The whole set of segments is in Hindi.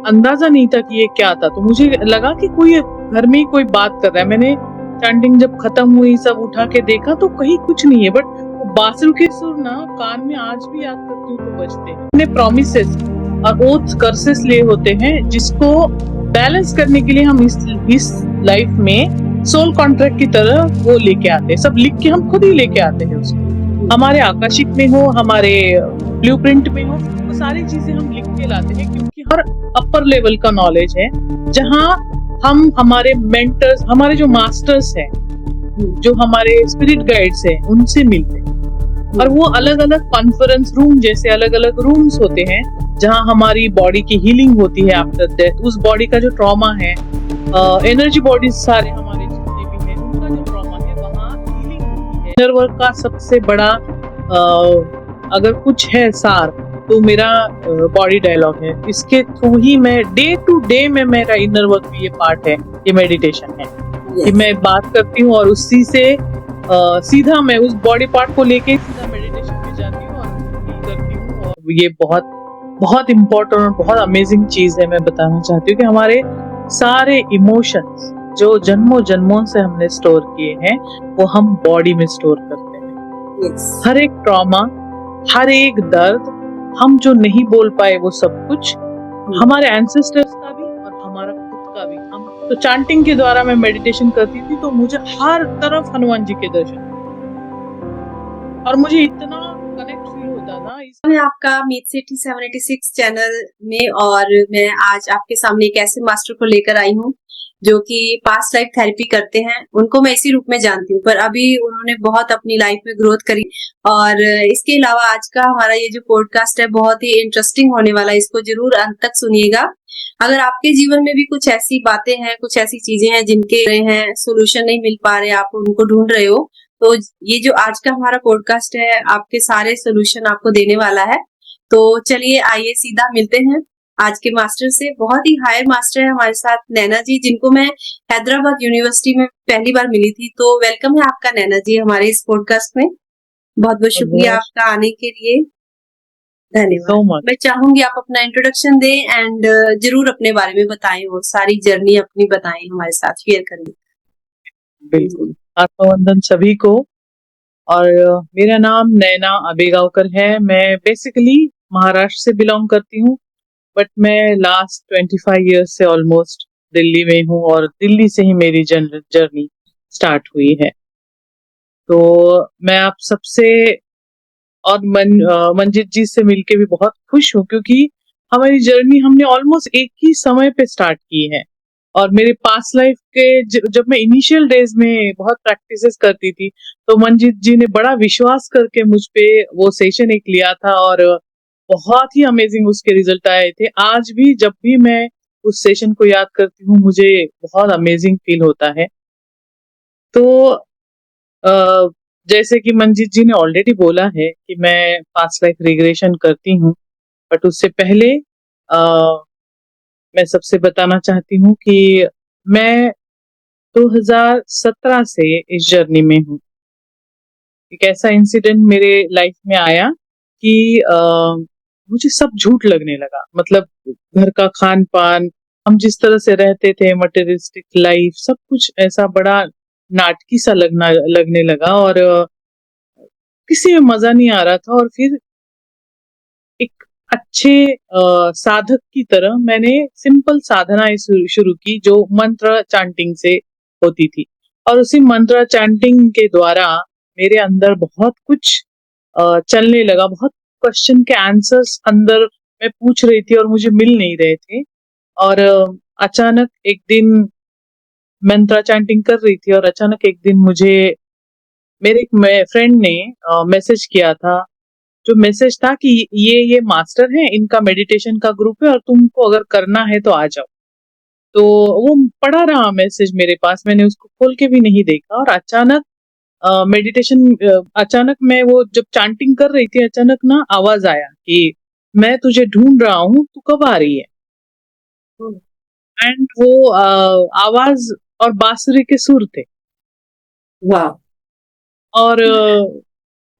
अंदाजा नहीं था कि ये क्या था। तो मुझे लगा कि कोई घर में ही कोई बात कर रहा है। मैंने चैंटिंग जब खत्म हुई सब उठा के देखा तो कहीं कुछ नहीं है, बट बांसुरी के सुर ना कान में आज भी याद करती हूँ तो बजते हैं। अपने प्रोमिसेस और ओथ्स कर्सेस लिए होते हैं जिसको बैलेंस करने के लिए हम इस लाइफ में सोल कॉन्ट्रैक्ट की तरह वो लेके आते हैं। सब लिख के हम खुद ही लेके आते हैं उसको, हमारे आकाशिक में हो, हमारे ब्लूप्रिंट में हो, वो सारी चीजें हम लिख के लाते हैं क्योंकि हर अपर लेवल का नॉलेज है जहाँ हम हमारे मेंटर्स, हमारे जो मास्टर्स हैं, जो हमारे स्पिरिट गाइड्स हैं, उनसे मिलते हैं। और वो अलग अलग कॉन्फ्रेंस रूम जैसे अलग अलग रूम्स होते हैं जहाँ हमारी बॉडी की हीलिंग होती है आफ्टर डेथ। उस बॉडी का जो ट्रॉमा है, एनर्जी बॉडीज सारे हमारे जितने भी हैं उनका जो ट्रॉमा है वहाँ हीलिंग होती है। इनर वर्क का सबसे बड़ा अगर कुछ है सार तो मेरा बॉडी डायलॉग है। इसके थ्रू ही मैं डे टू डे में मेरा इनर वर्क भी ये पार्ट है, ये मेडिटेशन है। कि मैं बात करती हूँ और उसी से सीधा मैं उस बॉडी पार्ट को लेके सीधा मेडिटेशन में जाती हूँ और फील करती हूँ। और ये बहुत बहुत इम्पोर्टेंट और बहुत अमेजिंग चीज है। मैं बताना चाहती हूँ कि हमारे सारे इमोशंस जो जन्मों जन्मों से हमने स्टोर किए हैं वो हम बॉडी में स्टोर करते हैं। हर एक ट्रॉमा, हर एक दर्द, हम जो नहीं बोल पाए वो सब कुछ हमारे एंसेस्टर्स का भी और हमारा खुद का भी। हम तो चैंटिंग के द्वारा मैं मेडिटेशन करती थी तो मुझे हर तरफ हनुमान जी के दर्शन और मुझे इतना कनेक्ट फील होता था। मैं आपका मीत सिटी 786 चैनल में और मैं आज आपके सामने एक ऐसे मास्टर को लेकर आई हूँ जो कि पास्ट लाइफ थेरेपी करते हैं। उनको मैं इसी रूप में जानती हूँ पर अभी उन्होंने बहुत अपनी लाइफ में ग्रोथ करी। और इसके अलावा आज का हमारा ये जो पॉडकास्ट है बहुत ही इंटरेस्टिंग होने वाला है, इसको जरूर अंत तक सुनिएगा। अगर आपके जीवन में भी कुछ ऐसी बातें हैं, कुछ ऐसी चीजें हैं जिनके सोल्यूशन नहीं मिल पा रहे, आप उनको ढूंढ रहे हो, तो ये जो आज का हमारा पॉडकास्ट है आपके सारे सोल्यूशन आपको देने वाला है। तो चलिए आइए सीधा मिलते हैं आज के मास्टर से। बहुत ही हायर मास्टर है हमारे साथ नैना जी, जिनको मैं हैदराबाद यूनिवर्सिटी में पहली बार मिली थी। तो वेलकम है आपका नैना जी हमारे इस पॉडकास्ट में। बहुत बहुत शुक्रिया आपका आने के लिए, धन्यवाद। मैं चाहूंगी आप अपना इंट्रोडक्शन दें एंड जरूर अपने बारे में बताएं और सारी जर्नी अपनी बताएं, हमारे साथ शेयर करें। बिल्कुल, आत्मवंदन सभी को। और मेरा नाम नैना अबेगावकर है। मैं बेसिकली महाराष्ट्र से बिलोंग करती हूँ, बट मैं लास्ट 25 ईयर्स से ऑलमोस्ट दिल्ली में हूँ और दिल्ली से ही मेरी जर्नी स्टार्ट हुई है। तो मैं आप सबसे और मंजित जी से मिलके भी बहुत खुश हूँ क्योंकि हमारी जर्नी हमने ऑलमोस्ट एक ही समय पे स्टार्ट की है। और मेरे पास्ट लाइफ के जब मैं इनिशियल डेज में बहुत प्रैक्टिसेस करती थी तो मंजित जी ने बड़ा विश्वास करके मुझ पे वो सेशन एक लिया था और बहुत ही अमेजिंग उसके रिजल्ट आए थे। आज भी जब भी मैं उस सेशन को याद करती हूँ मुझे बहुत अमेजिंग फील होता है। तो जैसे कि मंजित जी ने ऑलरेडी बोला है कि मैं पास्ट लाइफ रिग्रेशन करती हूँ, बट उससे पहले मैं सबसे बताना चाहती हूँ कि मैं 2017 से इस जर्नी में हूँ। एक ऐसा इंसिडेंट मेरे लाइफ में आया कि मुझे सब झूठ लगने लगा। मतलब घर का खान पान, हम जिस तरह से रहते थे, मटेरियलिस्टिक लाइफ, सब कुछ ऐसा बड़ा नाटकी सा लगने लगा और किसी में मजा नहीं आ रहा था। और फिर एक अच्छे साधक की तरह मैंने सिंपल साधनाएं शुरू की जो मंत्र चैंटिंग से होती थी। और उसी मंत्र चैंटिंग के द्वारा मेरे अंदर बहुत कुछ चलने लगा। बहुत क्वेश्चन के आंसर्स अंदर मैं पूछ रही थी और मुझे मिल नहीं रहे थे। और अचानक एक दिन मंत्र चैंटिंग कर रही थी और अचानक एक दिन मुझे मेरे एक फ्रेंड ने मैसेज किया था। जो मैसेज था कि ये मास्टर हैं, इनका मेडिटेशन का ग्रुप है और तुमको अगर करना है तो आ जाओ। तो वो पड़ा रहा मैसेज मेरे पास, मैंने उसको खोल के भी नहीं देखा। और अचानक अचानक मैं वो जब चैंटिंग कर रही थी अचानक ना आवाज आया कि मैं तुझे ढूंढ रहा हूँ, तू कब आ रही है। एंड वो आवाज और बांसुरी के सुर थे। वाह। और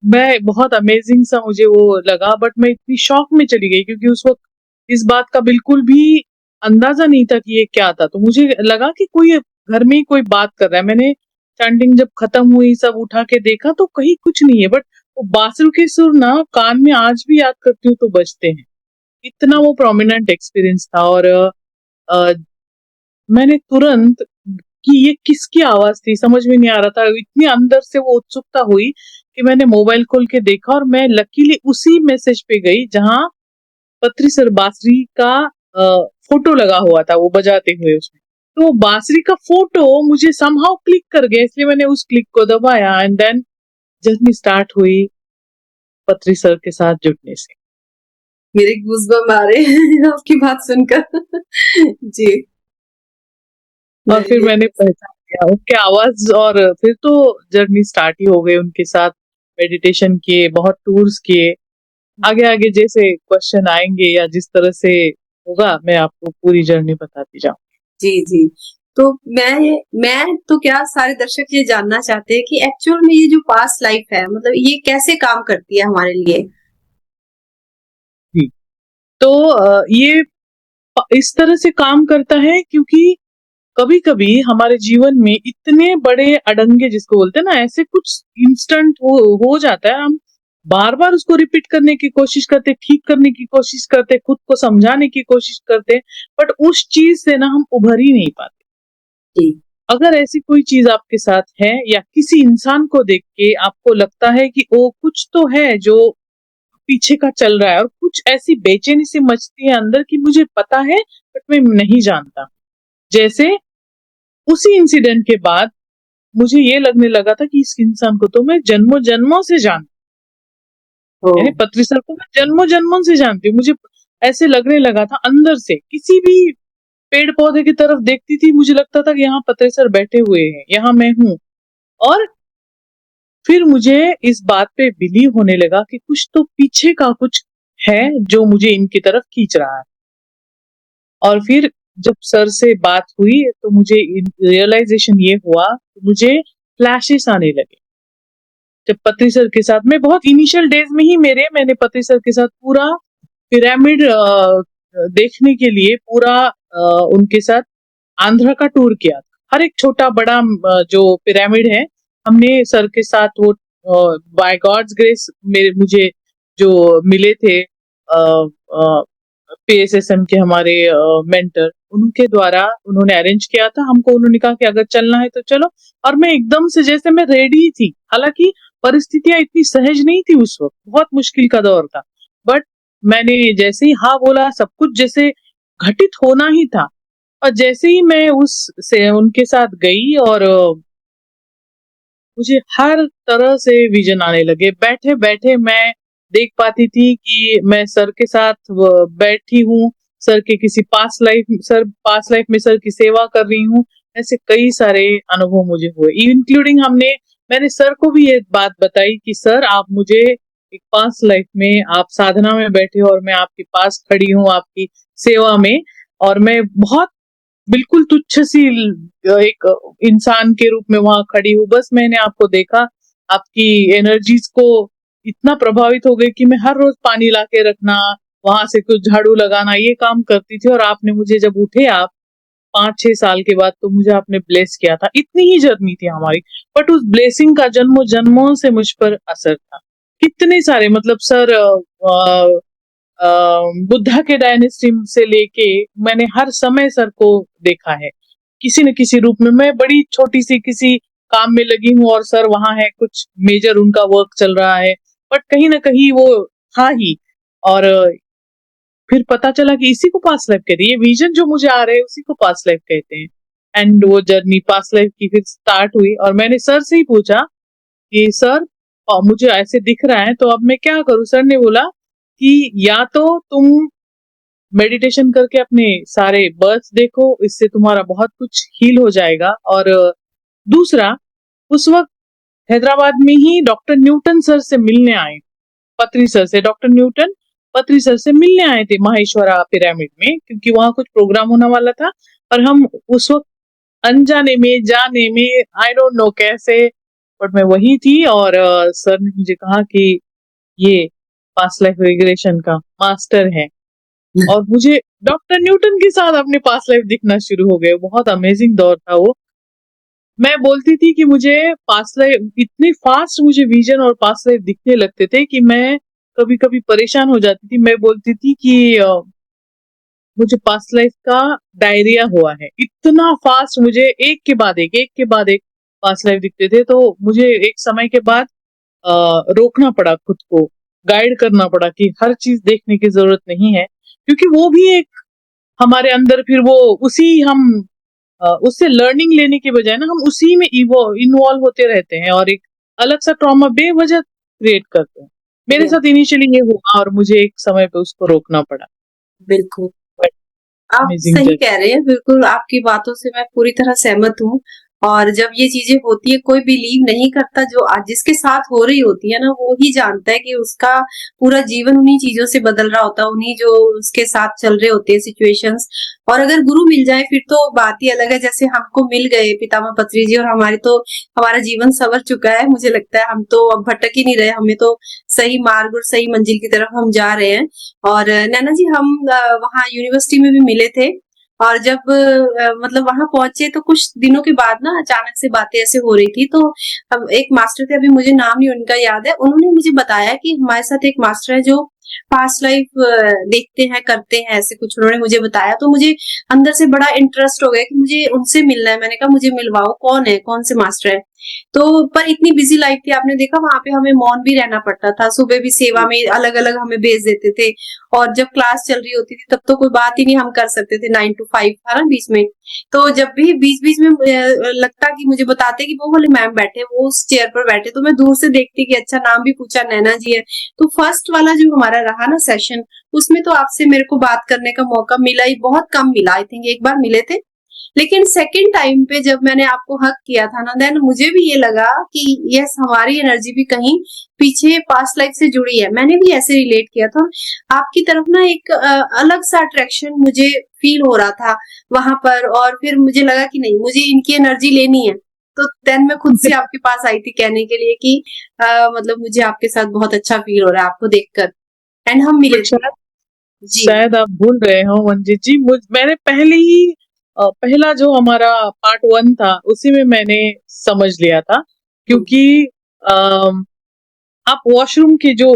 मैं बहुत अमेजिंग सा मुझे वो लगा, बट मैं इतनी शॉक में चली गई क्योंकि उस वक्त इस बात का बिल्कुल भी अंदाजा नहीं था कि ये क्या था। तो मुझे लगा कि कोई घर में ही कोई बात कर रहा है। मैंने चैंटिंग जब खत्म हुई सब उठा के देखा तो कहीं कुछ नहीं है, बट वो बासुर के सुर ना कान में आज भी याद करती हूँ तो बजते हैं। इतना वो प्रोमिनेंट एक्सपीरियंस था। और अ, मैंने तुरंत कि ये किसकी आवाज थी समझ में नहीं आ रहा था। इतनी अंदर से वो उत्सुकता हुई कि मैंने मोबाइल खोल के देखा, और मैं लकीली उसी मैसेज पे गई जहां पत्री सर बांसुरी का फोटो लगा हुआ था वो बजाते हुए उसमें। तो वो बांसुरी का फोटो मुझे समहाउ क्लिक कर गया, इसलिए मैंने उस क्लिक को दबाया एंड देन जर्नी स्टार्ट हुई पत्री सर के साथ जुड़ने से। मेरे गूज़बम्प आ रहे हैं आपकी बात सुनकर। जी। और फिर मैंने पहचान लिया उनकी आवाज, और फिर तो जर्नी स्टार्ट ही हो गई उनके साथ। मेडिटेशन किए, बहुत टूर्स किए। आगे आगे जैसे क्वेश्चन आएंगे या जिस तरह से होगा मैं आपको पूरी जर्नी बताती जाऊँ। जी, जी। तो मैं तो क्या सारे दर्शक ये जानना चाहते हैं कि एक्चुअल में ये जो पास्ट लाइफ है मतलब ये कैसे काम करती है हमारे लिए? जी। तो ये इस तरह से काम करता है क्योंकि कभी कभी हमारे जीवन में इतने बड़े अड़ंगे जिसको बोलते हैं ना, ऐसे कुछ इंस्टेंट हो जाता है। हम बार बार उसको रिपीट करने की कोशिश करते, ठीक करने की कोशिश करते, खुद को समझाने की कोशिश करते, बट उस चीज से ना हम उभर ही नहीं पाते। जी। अगर ऐसी कोई चीज आपके साथ है या किसी इंसान को देख के आपको लगता है कि वो कुछ तो है जो पीछे का चल रहा है, और कुछ ऐसी बेचैनी सी मचती है अंदर कि मुझे पता है बट मैं नहीं जानता। जैसे उसी इंसिडेंट के बाद मुझे ये लगने लगा था कि इस इंसान को तो मैं जन्मों जन्मों से जानती हूँ, यानी पत्री सर को मैं जन्मों जन्मों से जानती हूँ। मुझे ऐसे लगने लगा था अंदर से, किसी भी पेड़ पौधे की तरफ देखती थी मुझे लगता था कि यहाँ पत्री सर बैठे हुए हैं, यहाँ मैं हूँ। और फिर मुझे इस बात पे बिलीव होने लगा कि कुछ तो पीछे का कुछ है जो मुझे इनकी तरफ खींच रहा है। और फिर जब सर से बात हुई तो मुझे रियलाइजेशन ये हुआ, मुझे फ्लैशेस आने लगे। जब पत्री सर के साथ मैं बहुत इनिशियल डेज में ही मैंने पत्री सर के साथ पूरा पिरामिड देखने के लिए पूरा उनके साथ आंध्रा का टूर किया था। हर एक छोटा बड़ा जो पिरामिड है हमने सर के साथ वो बाय गॉड्स ग्रेस मुझे जो मिले थे पीएसएसएम के हमारे मेंटर, उनके द्वारा उन्होंने अरेंज किया था हमको। उन्होंने कहा कि अगर चलना है तो चलो। और मैं एकदम से जैसे मैं रेडी थी, हालांकि परिस्थितियां इतनी सहज नहीं थी उस वक्त, बहुत मुश्किल का दौर था, बट मैंने जैसे ही हाँ बोला सब कुछ जैसे घटित होना ही था। और जैसे ही मैं उस से उनके साथ गई और मुझे हर तरह से विजन आने लगे। बैठे बैठे मैं देख पाती थी कि मैं सर के साथ बैठी हूँ, सर के किसी पास्ट लाइफ में सर की सेवा कर रही हूँ। ऐसे कई सारे अनुभव मुझे हुए, इंक्लूडिंग मैंने सर को भी ये बात बताई कि सर आप मुझे एक पास्ट लाइफ में आप साधना में बैठे हो और मैं आपके पास खड़ी हूँ आपकी सेवा में, और मैं बहुत बिल्कुल तुच्छ सी एक इंसान के रूप में वहां खड़ी हूँ। बस मैंने आपको देखा, आपकी एनर्जीज को इतना प्रभावित हो गई कि मैं हर रोज पानी लाके रखना, वहां से कुछ झाड़ू लगाना, ये काम करती थी। और आपने मुझे जब उठे आप 5-6 साल के बाद तो मुझे आपने ब्लेस किया था। इतनी ही जर्नी थी हमारी, बट उस ब्लेसिंग का जन्मों जन्मों से मुझ पर असर था। कितने सारे मतलब सर बुद्धा के डायनेस्टी से लेके मैंने हर समय सर को देखा है किसी न किसी रूप में। मैं बड़ी छोटी सी किसी काम में लगी हूँ और सर वहां है, कुछ मेजर उनका वर्क चल रहा है, बट कहीं ना कहीं वो था ही। और फिर पता चला कि इसी को पास्ट लाइफ कहते हैं, ये विजन जो मुझे आ रहे हैं उसी को पास्ट लाइफ कहते हैं। एंड वो जर्नी पास्ट लाइफ की फिर स्टार्ट हुई और मैंने सर से ही पूछा कि सर मुझे ऐसे दिख रहा है तो अब मैं क्या करूं। सर ने बोला कि या तो तुम मेडिटेशन करके अपने सारे बर्थ्स देखो, इससे तुम्हारा बहुत कुछ हील हो जाएगा। और दूसरा, उस वक्त हैदराबाद में ही डॉक्टर न्यूटन सर से मिलने आए, पत्री सर से, डॉक्टर न्यूटन पत्री सर से मिलने आए थे माहेश्वरा पिरामिड में, क्योंकि वहां कुछ प्रोग्राम होने वाला था। और हम उस वक्त अनजाने में जाने में आई डोंट नो कैसे, बट मैं वही थी। और सर ने मुझे कहा कि ये पास्ट लाइफ रिग्रेशन का मास्टर है। और मुझे डॉक्टर न्यूटन के साथ अपने पास्ट लाइफ दिखना शुरू हो गए। बहुत अमेजिंग दौर था वो। मैं बोलती थी कि मुझे पास्ट लाइफ इतने फास्ट मुझे विजन और पास्ट लाइफ दिखने लगते थे कि मैं कभी कभी परेशान हो जाती थी। मैं बोलती थी कि मुझे पास्ट लाइफ का डायरिया हुआ है। इतना फास्ट मुझे एक के बाद एक पास्ट लाइफ दिखते थे। तो मुझे एक समय के बाद रोकना पड़ा खुद को, गाइड करना पड़ा कि हर चीज देखने की जरूरत नहीं है, क्योंकि वो भी एक हमारे अंदर फिर वो उसी हम उससे लर्निंग लेने के बजाय ना हम उसी में इन्वॉल्व होते रहते हैं और एक अलग सा ट्रॉमा बेवजह क्रिएट करते हैं। मेरे यस, साथ इनिशियली ये हुआ और मुझे एक समय पे उसको रोकना पड़ा। बिल्कुल। आप अमेजिंग सही जर्नी। कह रहे हैं, बिल्कुल आपकी बातों से मैं पूरी तरह सहमत हूँ। और जब ये चीजें होती है, कोई बिलीव नहीं करता, जो आज जिसके साथ हो रही होती है ना, वो ही जानता है कि उसका पूरा जीवन उन्हीं चीजों से बदल रहा होता है, उन्हीं जो उसके साथ चल रहे होते हैं सिचुएशंस। और अगर गुरु मिल जाए फिर तो बात ही अलग है। जैसे हमको मिल गए पितामह पत्री जी, और हमारी तो हमारा जीवन संवर चुका है। मुझे लगता है हम तो अब भटक ही नहीं रहे, हमें तो सही मार्ग और सही मंजिल की तरफ हम जा रहे हैं। और नैना जी, हम वहाँ यूनिवर्सिटी में भी मिले थे। और जब मतलब वहां पहुंचे तो कुछ दिनों के बाद ना अचानक से बातें ऐसे हो रही थी। तो अब एक मास्टर थे, अभी मुझे नाम नहीं उनका याद है, उन्होंने मुझे बताया कि हमारे साथ एक मास्टर है जो पास्ट लाइफ देखते हैं, करते हैं, ऐसे कुछ उन्होंने मुझे बताया। तो मुझे अंदर से बड़ा इंटरेस्ट हो गया कि मुझे उनसे मिलना है। मैंने कहा मुझे मिलवाओ, कौन है, कौन से मास्टर है। तो पर इतनी बिजी लाइफ थी, आपने देखा वहां पे हमें मौन भी रहना पड़ता था। सुबह भी सेवा में अलग अलग हमें भेज देते थे, और जब क्लास चल रही होती थी तब तो कोई बात ही नहीं हम कर सकते थे। 9 to 5 था ना बीच में। तो जब भी बीच बीच में लगता कि मुझे बताते कि वो वाले मैम बैठे, वो उस चेयर पर बैठे, तो मैं दूर से देखती कि अच्छा, नाम भी पूछा, नैना जी है। तो फर्स्ट वाला जो हमारा रहा ना सेशन, उसमें तो आपसे मेरे को बात करने का मौका मिला ही, बहुत कम मिला। आई थिंक एक बार मिले थे। लेकिन सेकंड टाइम पे जब मैंने आपको हक किया था ना, देन मुझे भी ये लगा कि यस, हमारी एनर्जी भी कहीं पीछे पास्ट लाइफ से जुड़ी है। मैंने भी ऐसे रिलेट किया था। आपकी तरफ ना एक अलग सा अट्रैक्शन मुझे फील हो रहा था वहां पर। और फिर मुझे लगा कि नहीं, मुझे इनकी एनर्जी लेनी है। तो देन मैं खुद से आपके पास आई थी कहने के लिए कि मतलब मुझे आपके साथ बहुत अच्छा फील हो रहा है आपको देखकर। एंड हम मिले बट थे। शायद जी। शायद आप भूल रहे हो मंजीत जी, मैंने पहले ही पहला जो हमारा पार्ट 1 था उसी में मैंने समझ लिया था, क्योंकि अम, आप वॉशरूम के जो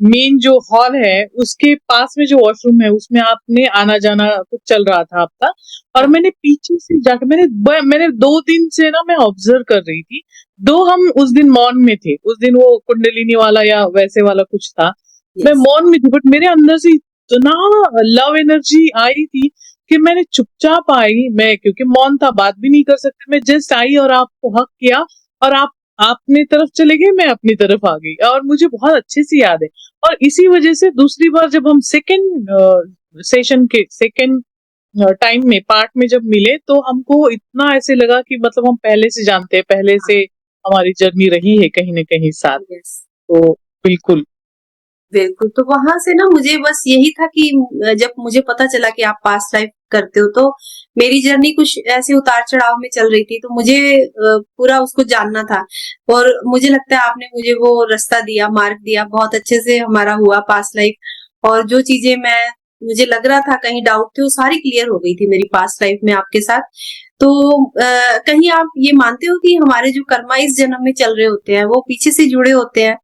मेन जो हॉल है उसके पास में जो वॉशरूम है उसमें आपने आना जाना कुछ चल रहा था आपका। और हाँ। मैंने पीछे से जाकर मैंने 2 दिन से ना मैं ऑब्जर्व कर रही थी। दो हम उस दिन मौन में थे, उस दिन वो कुंडलिनी वाला या वैसे वाला कुछ था। मैं यस। मौन में थी, बट मेरे अंदर से इतना लव एनर्जी आई थी कि मैंने चुपचाप आई। मैं क्योंकि मौन था, बात भी नहीं कर सकते, मैं जस्ट आई और आपको हक किया। और आप अपनी तरफ चले गए, मैं अपनी तरफ आ गई, और मुझे बहुत अच्छे से याद है। और इसी वजह से दूसरी बार जब हम सेकेंड टाइम में पार्ट में जब मिले, तो हमको इतना ऐसे लगा कि मतलब हम पहले से जानते हैं, पहले हाँ। से हमारी जर्नी रही है कहीं ना कहीं साथ। यस, तो बिल्कुल। बिल्कुल। तो वहां से ना मुझे बस यही था कि जब मुझे पता चला कि आप पास्ट लाइफ करते हो, तो मेरी जर्नी कुछ ऐसे उतार चढ़ाव में चल रही थी। तो मुझे पूरा उसको जानना था। और मुझे लगता है आपने मुझे वो रास्ता दिया, मार्ग दिया, बहुत अच्छे से हमारा हुआ पास्ट लाइफ। और जो चीजें मुझे लग रहा था कहीं डाउट थे, वो सारी क्लियर हो गई थी मेरी पास्ट लाइफ में आपके साथ। तो कहीं आप ये मानते हो कि हमारे जो कर्मा इस जन्म में चल रहे होते हैं वो पीछे से जुड़े होते हैं?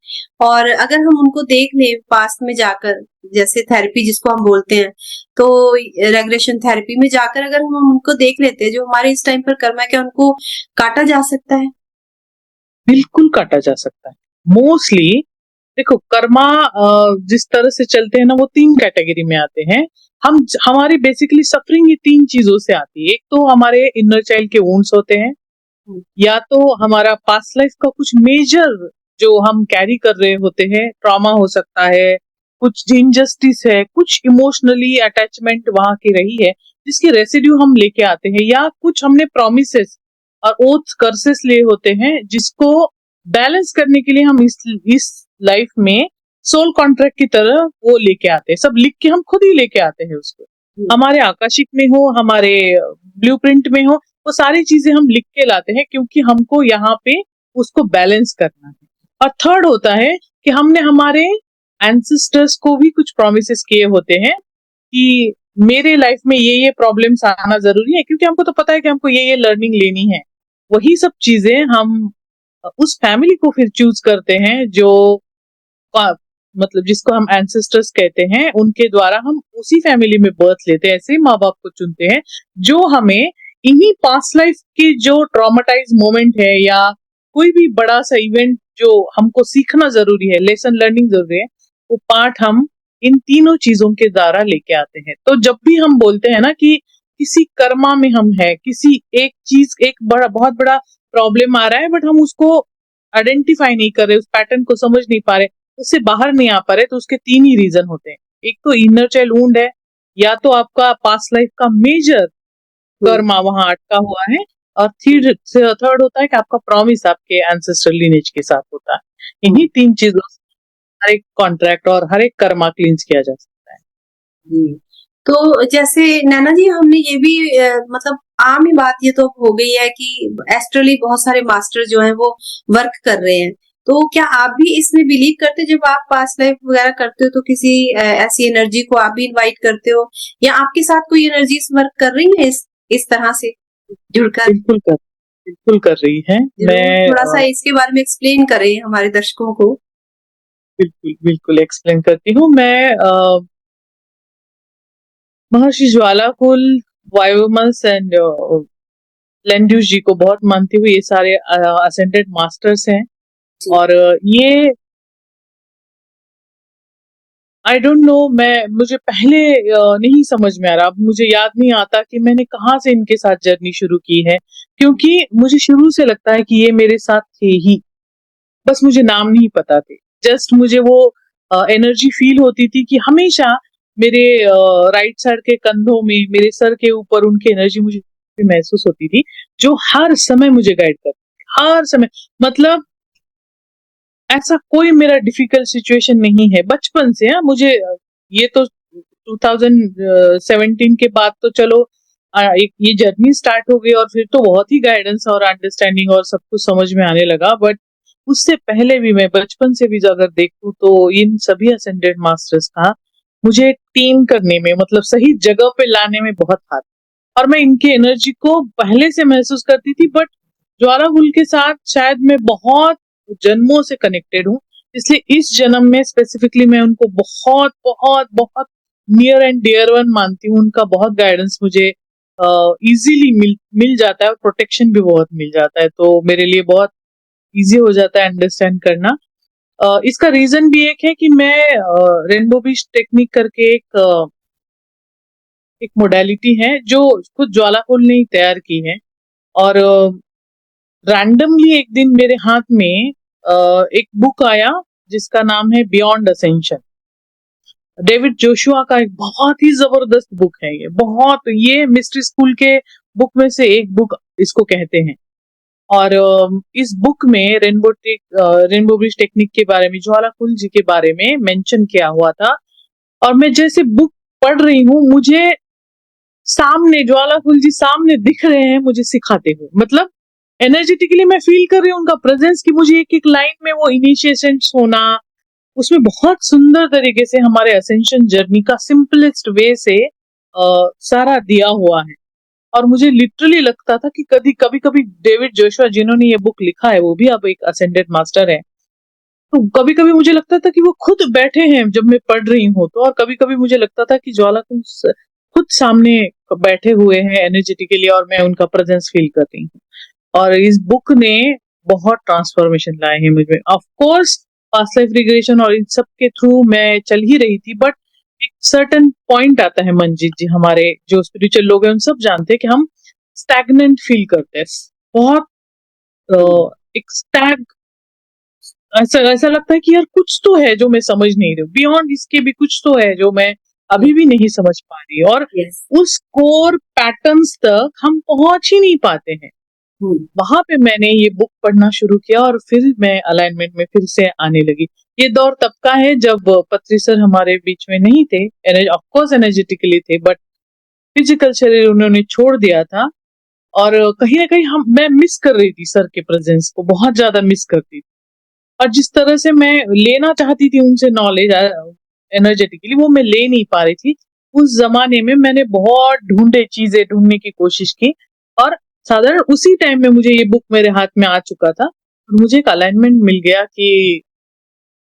और अगर हम उनको देख लें पास्ट में जाकर, जैसे थेरेपी जिसको हम बोलते हैं, तो रेग्रेशन थेरेपी में जाकर अगर हम उनको देख लेते हैं जो हमारे इस टाइम पर कर्म है, क्या उनको काटा जा सकता है? बिल्कुल काटा जा सकता है। मोस्टली देखो, कर्मा जिस तरह से चलते हैं ना, वो 3 कैटेगरी में आते हैं। हमारी बेसिकली सफरिंग ये 3 चीजों से आती है। एक तो हमारे इनर चाइल्ड के वुंड्स होते हैं, हम्म। या तो हमारा पास्ट लाइफ का कुछ मेजर जो हम कैरी कर रहे होते हैं, ट्रॉमा हो सकता है, कुछ इनजस्टिस है, कुछ इमोशनली अटैचमेंट वहां की रही है जिसकी रेसिड्यू हम लेके आते हैं, या कुछ हमने प्रोमिसेस और ओथ्स कर्सेस लिए होते हैं जिसको बैलेंस करने के लिए हम इस लाइफ में सोल कॉन्ट्रैक्ट की तरह वो लेके आते हैं। सब लिख के हम खुद ही लेके आते हैं उसको, हमारे आकाशिक में हो, हमारे ब्लूप्रिंट में हो, वो सारी चीजें हम लिख के लाते हैं क्योंकि हमको यहाँ पे उसको बैलेंस करना है। और थर्ड होता है कि हमने हमारे एंसेस्टर्स को भी कुछ प्रोमिसेस किए होते हैं कि मेरे लाइफ में ये प्रॉब्लम्स आना जरूरी है, क्योंकि हमको तो पता है कि हमको ये लर्निंग लेनी है। वही सब चीजें हम उस फैमिली को फिर चूज करते हैं जो मतलब जिसको हम एंसेस्टर्स कहते हैं, उनके द्वारा हम उसी फैमिली में बर्थ लेते हैं। ऐसे ही माँ बाप को चुनते हैं जो हमें इन्हीं पास्ट लाइफ के जो ट्रॉमेटाइज मोमेंट है या कोई भी बड़ा सा इवेंट जो हमको सीखना जरूरी है, लेसन लर्निंग जरूरी है, वो पार्ट हम इन तीनों चीजों के द्वारा लेके आते हैं। तो जब भी हम बोलते हैं ना कि किसी कर्मा में हम है, किसी एक चीज, एक बड़ा बहुत बड़ा प्रॉब्लम आ रहा है बट हम उसको आइडेंटिफाई नहीं कर रहे, उस पैटर्न को समझ नहीं पा रहे, उससे बाहर नहीं आ पा रहे, तो उसके तीन ही रीजन होते हैं। एक तो इनर चाइल्ड वुंड है, या तो आपका पास्ट लाइफ का मेजर कर्मा वहां अटका हुआ है, और थर्ड होता है कि आपका प्रॉमिस आपके एंसेस्टर लिनेज के साथ होता है। इन्हीं तीन चीजों से हर एक कॉन्ट्रैक्ट और हर एक कर्मा क्लींस किया जा सकता है। तो जैसे नैना जी, हमने ये भी मतलब आम ही बात ये तो हो गई है कि एस्ट्रली बहुत सारे मास्टर जो हैं वो वर्क कर रहे हैं। तो क्या आप भी इसमें बिलीव करते हो, जब आप पास्ट लाइफ वगैरह करते हो तो किसी ऐसी एनर्जी को आप भी इनवाइट करते हो, या आपके साथ कोई एनर्जीज वर्क कर रही है इस तरह से जुड़कर? बिल्कुल कर रही है। मैं थोड़ा सा इसके बारे में एक्सप्लेन करें हमारे दर्शकों को। बिल्कुल एक्सप्लेन करती हूँ। मैं महर्षि ज्वालाकुल, वायुमल्स एंड लेंड्यूस जी को बहुत मानती हूँ। ये सारे असेंडेड मास्टर्स हैं, और ये आई डोंट नो, मुझे पहले नहीं समझ में आ रहा, अब मुझे याद नहीं आता कि मैंने कहाँ से इनके साथ जर्नी शुरू की है, क्योंकि मुझे शुरू से लगता है कि ये मेरे साथ थे ही, बस मुझे नाम नहीं पता थे। जस्ट मुझे वो एनर्जी फील होती थी कि हमेशा मेरे राइट साइड के कंधों में, मेरे सर के ऊपर उनकी एनर्जी मुझे महसूस होती थी, जो हर समय मुझे गाइड करती थी, हर समय। मतलब ऐसा कोई मेरा डिफिकल्ट सिचुएशन नहीं है बचपन से। मुझे ये तो 2017 के बाद तो चलो एक ये जर्नी स्टार्ट हो गई, और फिर तो बहुत ही गाइडेंस और अंडरस्टैंडिंग और सब कुछ समझ में आने लगा। बट उससे पहले भी, मैं बचपन से भी अगर देखूं, तो इन सभी असेंडेड मास्टर्स का मुझे टीम करने में, मतलब सही जगह पे लाने में बहुत हाथ, और मैं इनकी एनर्जी को पहले से महसूस करती थी। बट ज्वालाकुल के साथ शायद मैं बहुत जन्मों से कनेक्टेड हूँ, इसलिए इस जन्म में स्पेसिफिकली मैं उनको बहुत बहुत बहुत नियर एंड डियर वन मानती हूँ। उनका बहुत गाइडेंस मुझे इजीली मिल जाता है, और प्रोटेक्शन भी बहुत मिल जाता है, तो मेरे लिए बहुत इजी हो जाता है अंडरस्टैंड करना। इसका रीजन भी एक है कि मैं रेनबो बीच टेक्निक करके एक मोडेलिटी है जो खुद ज्वालाकुल ने ही तैयार की है, और रैंडमली एक दिन मेरे हाथ में एक बुक आया जिसका नाम है बियॉन्ड असेंशन। डेविड जोशुआ का एक बहुत ही जबरदस्त बुक है ये मिस्ट्री स्कूल के बुक में से एक बुक इसको कहते हैं। और इस बुक में रेनबो ब्रिज टेक्निक के बारे में, ज्वालाकुल जी के बारे में मेंशन किया हुआ था। और मैं जैसे बुक पढ़ रही हूँ, मुझे सामने ज्वालाकुल जी सामने दिख रहे हैं मुझे सिखाते हुए। मतलब एनर्जेटिकली मैं फील कर रही हूँ उनका प्रेजेंस, कि मुझे एक एक लाइन में वो इनिशिएशन होना, उसमें बहुत सुंदर तरीके से हमारे असेंशन जर्नी का सिंपलेस्ट वे से सारा दिया हुआ है। और मुझे लिटरली लगता था कि कभी कभी डेविड जोशुआ जिन्होंने ये बुक लिखा है, वो भी अब एक असेंडेड मास्टर है, तो कभी कभी मुझे लगता था कि वो खुद बैठे हैं जब मैं पढ़ रही हूँ तो, और कभी कभी मुझे लगता था कि ज्वालाकुल खुद सामने बैठे हुए हैं एनर्जेटिकली, और मैं उनका प्रेजेंस फील कर रही हूँ। और इस बुक ने बहुत ट्रांसफॉर्मेशन लाए हैं मुझे। Of course past life regression और इन सब के थ्रू मैं चल ही रही थी, बट एक सर्टेन पॉइंट आता है, मंजीत जी, हमारे जो स्पिरिचुअल लोग हैं उन सब जानते हैं कि हम स्टैग्नेंट फील करते हैं बहुत। एक स्टैग ऐसा लगता है कि यार कुछ तो है जो मैं समझ नहीं रही हूँ, बियॉन्ड इसके भी कुछ तो है जो मैं अभी भी नहीं समझ पा रही, और उस कोर पैटर्न्स तक हम पहुंच ही नहीं पाते हैं। वहां पे मैंने ये बुक पढ़ना शुरू किया, और फिर मैं अलाइनमेंट में फिर से आने लगी। ये दौर तब का है जब पत्री सर हमारे बीच में नहीं थे, ऑफ कोर्स एनर्जेटिकली थे, बट फिजिकल शरीर उन्होंने छोड़ दिया था। और कहीं ना कहीं मैं मिस कर रही थी सर के प्रेजेंस को, बहुत ज्यादा मिस करती थी। और जिस तरह से मैं लेना चाहती थी उनसे नॉलेज एनर्जेटिकली, वो मैं ले नहीं पा रही थी। उस जमाने में मैंने बहुत चीजें ढूंढने की कोशिश की, और साधारण उसी टाइम में मुझे ये बुक मेरे हाथ में आ चुका था और मुझे एक अलाइनमेंट मिल गया कि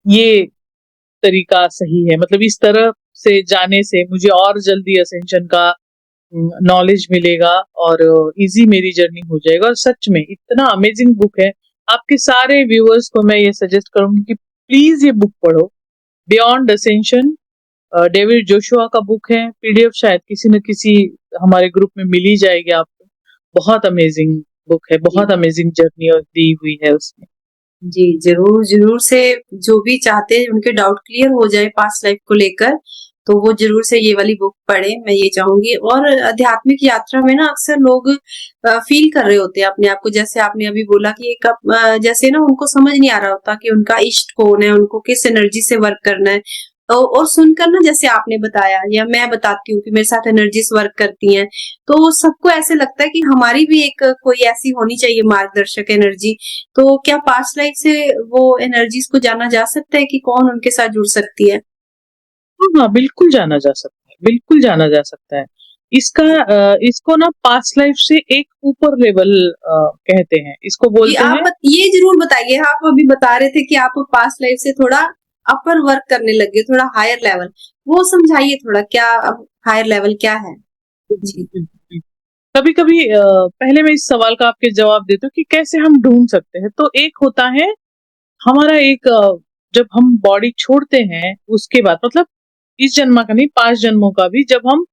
ये तरीका सही है। मतलब इस तरह से जाने से मुझे और जल्दी असेंशन का नॉलेज मिलेगा और इजी मेरी जर्नी हो जाएगा। और सच में इतना अमेजिंग बुक है। आपके सारे व्यूअर्स को मैं ये सजेस्ट करूंगी कि प्लीज ये बुक पढ़ो, बियॉन्ड असेंशन। डेविड जोशुआ का बुक है, पीडीएफ शायद किसी न किसी हमारे ग्रुप में मिल ही जाएगी आपको। बहुत अमेजिंग बुक है, बहुत अमेजिंग जर्नी दी हुई है उसमें। जी, जरूर जरूर से जो भी चाहते हैं उनके डाउट क्लियर हो जाए पास्ट लाइफ को लेकर, तो वो जरूर से ये वाली बुक पढ़े, मैं ये चाहूंगी। और आध्यात्मिक यात्रा में ना अक्सर लोग फील कर रहे होते हैं अपने आप को, जैसे आपने अभी बोला कि एक जैसे ना उनको समझ नहीं आ रहा होता कि उनका इष्ट कौन है, उनको किस एनर्जी से वर्क करना है। और सुनकर ना, जैसे आपने बताया या मैं बताती हूँ कि मेरे साथ एनर्जीज वर्क करती हैं, तो सबको ऐसे लगता है कि हमारी भी एक कोई ऐसी होनी चाहिए मार्गदर्शक एनर्जी। तो क्या पास्ट लाइफ से वो एनर्जीज को जाना जा सकता है कि कौन उनके साथ जुड़ सकती है? हाँ, बिल्कुल जाना जा सकता है, बिल्कुल जाना जा सकता है। इसको ना पास्ट लाइफ से एक ऊपर लेवल कहते हैं, इसको जी, बोलते हैं। ये जरूर बताइए, आप अभी बता रहे थे कि आप पास्ट लाइफ से थोड़ा अपर वर्क करने लगे, थोड़ा हायर लेवल, वो समझाइए थोड़ा, क्या हायर लेवल क्या है? जी कभी कभी पहले मैं इस सवाल का आपके जवाब देती हूँ कि कैसे हम ढूंढ सकते हैं। तो एक होता है हमारा एक जब हम बॉडी छोड़ते हैं उसके बाद, मतलब इस जन्म का नहीं, 5 जन्मों का भी, जब हम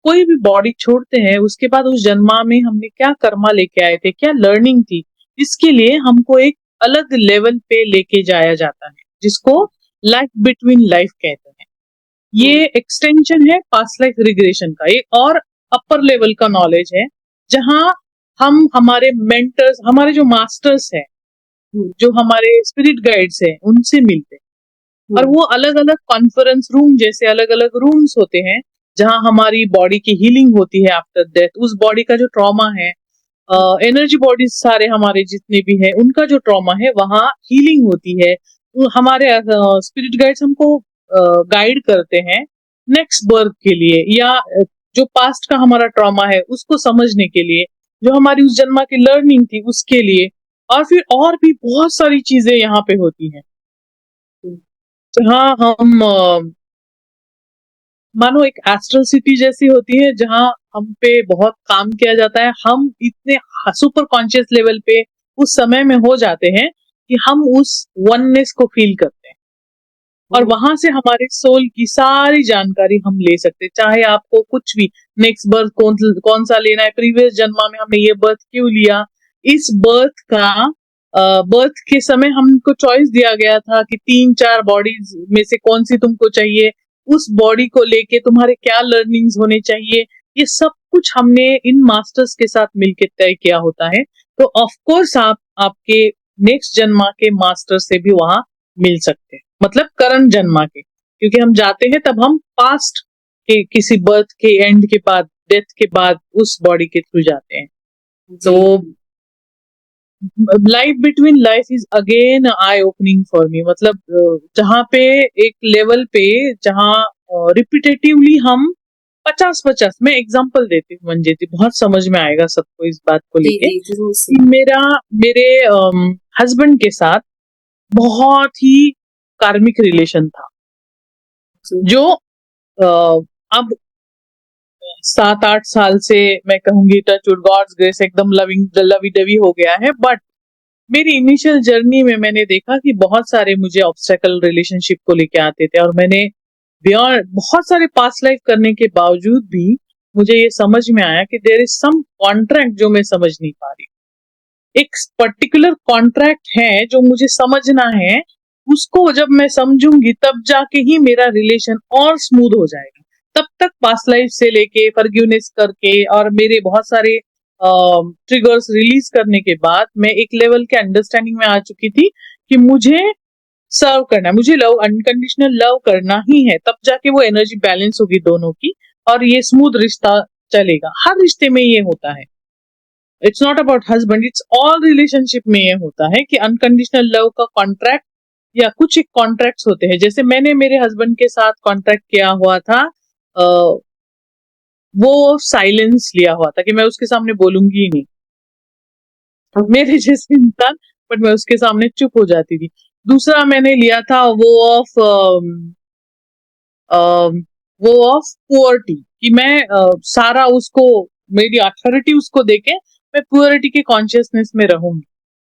कोई भी बॉडी छोड़ते हैं उसके बाद उस जन्मा में हमने क्या कर्मा लेके आए थे, क्या लर्निंग थी, इसके लिए हमको एक अलग लेवल पे लेके जाया जाता है, जिसको लाइफ बिटवीन लाइफ कहते हैं। ये एक्सटेंशन है पास्ट लाइफ रिग्रेशन का, एक और अपर लेवल का नॉलेज है, जहां हम हमारे मेंटर्स, हमारे जो मास्टर्स हैं, जो हमारे स्पिरिट गाइड्स हैं, उनसे मिलते हैं। और वो अलग अलग कॉन्फ्रेंस रूम जैसे अलग अलग रूम्स होते हैं, जहां हमारी बॉडी की हीलिंग होती है आफ्टर डेथ। उस बॉडी का जो ट्रॉमा है, एनर्जी बॉडीज सारे हमारे जितने भी हैं, उनका जो ट्रॉमा है वहां हीलिंग होती है। हमारे स्पिरिट गाइड्स हमको गाइड करते हैं नेक्स्ट बर्थ के लिए, या जो पास्ट का हमारा ट्रॉमा है उसको समझने के लिए, जो हमारी उस जन्मा की लर्निंग थी उसके लिए। और फिर और भी बहुत सारी चीजें यहाँ पे होती हैं, जहाँ हम मानो एक एस्ट्रल सिटी जैसी होती है, जहाँ हम पे बहुत काम किया जाता है। हम इतने सुपर कॉन्शियस लेवल पे उस समय में हो जाते हैं कि हम उस वननेस को फील करते हैं, और वहां से हमारे सोल की सारी जानकारी हम ले सकते हैं। चाहे आपको कुछ भी नेक्स्ट बर्थ कौन सा लेना है, प्रीवियस जन्मा में हमने ये बर्थ क्यों लिया, इस बर्थ के समय हमको चॉइस दिया गया था कि 3-4 बॉडीज में से कौन सी तुमको चाहिए, उस बॉडी को लेके तुम्हारे क्या लर्निंग्स होने चाहिए, ये सब कुछ हमने इन मास्टर्स के साथ मिलकर तय किया होता है। तो ऑफ कोर्स आप आपके नेक्स्ट जन्मा के मास्टर से भी वहां मिल सकते हैं, मतलब करंट जन्मा के, क्योंकि हम जाते हैं तब हम पास्ट के किसी बर्थ के एंड के बाद, डेथ के बाद उस बॉडी के थ्रू जाते हैं। तो life between life is again I opening for me. मतलब जहाँ पे एक लेवल पे, जहाँ रिपीटेटिवली हम 50-50, मैं एग्जांपल देती हूँ मंजे जी, बहुत समझ में आएगा सबको इस बात को लेके। मेरे हस्बैंड के साथ बहुत ही कार्मिक रिलेशन था, जो अब 7-8 साल से मैं कहूंगी टच वुड गॉड्स ग्रेस एकदम लवी डवी हो गया है। बट मेरी इनिशियल जर्नी में मैंने देखा कि बहुत सारे मुझे ऑब्स्टेकल रिलेशनशिप को लेके आते थे, और मैंने बियॉन्ड बहुत सारे पास्ट लाइफ करने के बावजूद भी मुझे ये समझ में आया कि देयर इज सम कॉन्ट्रैक्ट जो मैं समझ नहीं पा रही। एक पर्टिकुलर कॉन्ट्रैक्ट है जो मुझे समझना है, उसको जब मैं समझूंगी तब जाके ही मेरा रिलेशन और स्मूथ हो जाएगा। तब तक पास्ट लाइफ से लेके फॉरगिवनेस करके और मेरे बहुत सारे ट्रिगर्स रिलीज करने के बाद मैं एक लेवल के अंडरस्टैंडिंग में आ चुकी थी कि मुझे सर्व करना है, मुझे लव, अनकंडीशनल लव करना ही है। तब जाके वो एनर्जी बैलेंस होगी दोनों की, और ये स्मूथ रिश्ता चलेगा। हर रिश्ते में ये होता है, it's not about husband, it's all relationship में ये होता है कि अनकंडीशनल लव का कॉन्ट्रैक्ट या कुछ एक कॉन्ट्रैक्ट्स होते हैं। जैसे मैंने मेरे हस्बैंड के साथ कॉन्ट्रैक्ट किया हुआ था वो साइलेंस लिया हुआ था कि मैं उसके सामने बोलूंगी ही नहीं, मेरे जैसे इंसान, बट मैं उसके सामने चुप हो जाती थी। दूसरा मैंने लिया था वो ऑफ वो ऑफ पुअर्टी, कि मैं सारा उसको, मेरी अथॉरिटी उसको देके मैं पुअरिटी के कॉन्शियसनेस में रहूंगी।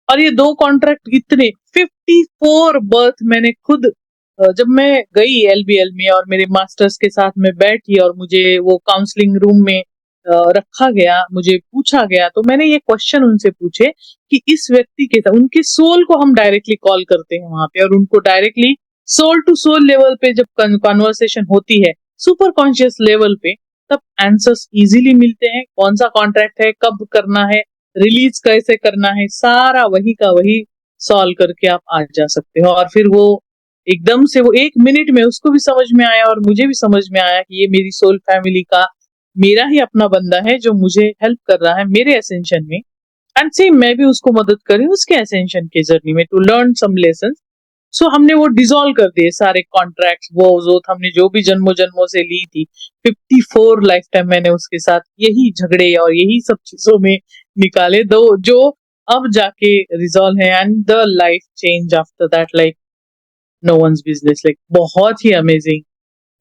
और ये दो कॉन्ट्रैक्ट इतने 54 बर्थ मैंने खुद जब मैं गई एलबीएल में और मेरे मास्टर्स के साथ में बैठी और मुझे वो काउंसलिंग रूम में रखा गया, मुझे पूछा गया, तो मैंने ये क्वेश्चन उनसे पूछे कि इस व्यक्ति के साथ, उनके सोल को हम डायरेक्टली कॉल करते हैं वहां पे और उनको directly soul to soul level पे जब कन्वर्सेशन होती है, सुपर कॉन्शियस लेवल पे, तब आंसर्स इजीली मिलते हैं। कौन सा कॉन्ट्रैक्ट है, कब करना है, रिलीज कैसे करना है, सारा वही का वही सॉल्व करके आप आ जा सकते हो। और फिर वो एकदम से वो 1 मिनट में उसको भी समझ में आया और मुझे भी समझ में आया कि ये मेरी सोल फैमिली का मेरा ही अपना बंदा है जो मुझे हेल्प कर रहा है मेरे एसेंशन में, एंड सेम मैं भी उसको मदद करी उसके एसेंशन के जर्नी में टू लर्न सम लेसन। सो हमने वो डिसॉल्व कर दिए सारे कॉन्ट्रैक्ट्स, वो जो हमने जो भी जन्मों जन्मों से ली थी। 54 लाइफ टाइम मैंने उसके साथ यही झगड़े और यही सब चीजों में निकाले, दो जो अब जाके रिजॉल्व है, and the life change after that like no one's business, like बहुत ही अमेजिंग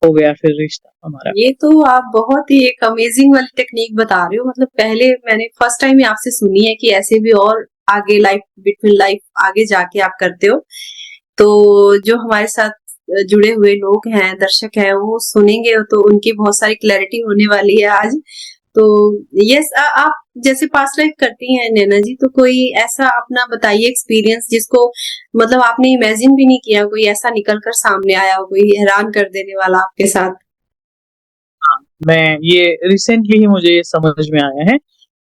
हो गया फिर रिश्ता हमारा। ये तो आप बहुत ही एक अमेजिंग वाली टेक्निक बता रहे हो। मतलब पहले मैंने फर्स्ट टाइम ही आपसे सुनी है कि ऐसे भी और आगे लाइफ, बिटवीन लाइफ आगे जाके आप करते हो। तो जो हमारे साथ जुड़े हुए लोग हैं, दर्शक हैं, वो सुनेंगे तो उनकी बहुत सारी क्लैरिटी होने वाली है आज। तो यस, आप जैसे पास्ट लाइफ करती हैं नैना जी, तो कोई ऐसा अपना बताइए एक्सपीरियंस जिसको मतलब आपने इमेजिन भी नहीं किया, कोई ऐसा निकल कर सामने आया हो, कोई हैरान कर देने वाला आपके साथ। हाँ, मैं ये रिसेंटली ही मुझे ये समझ में आया है।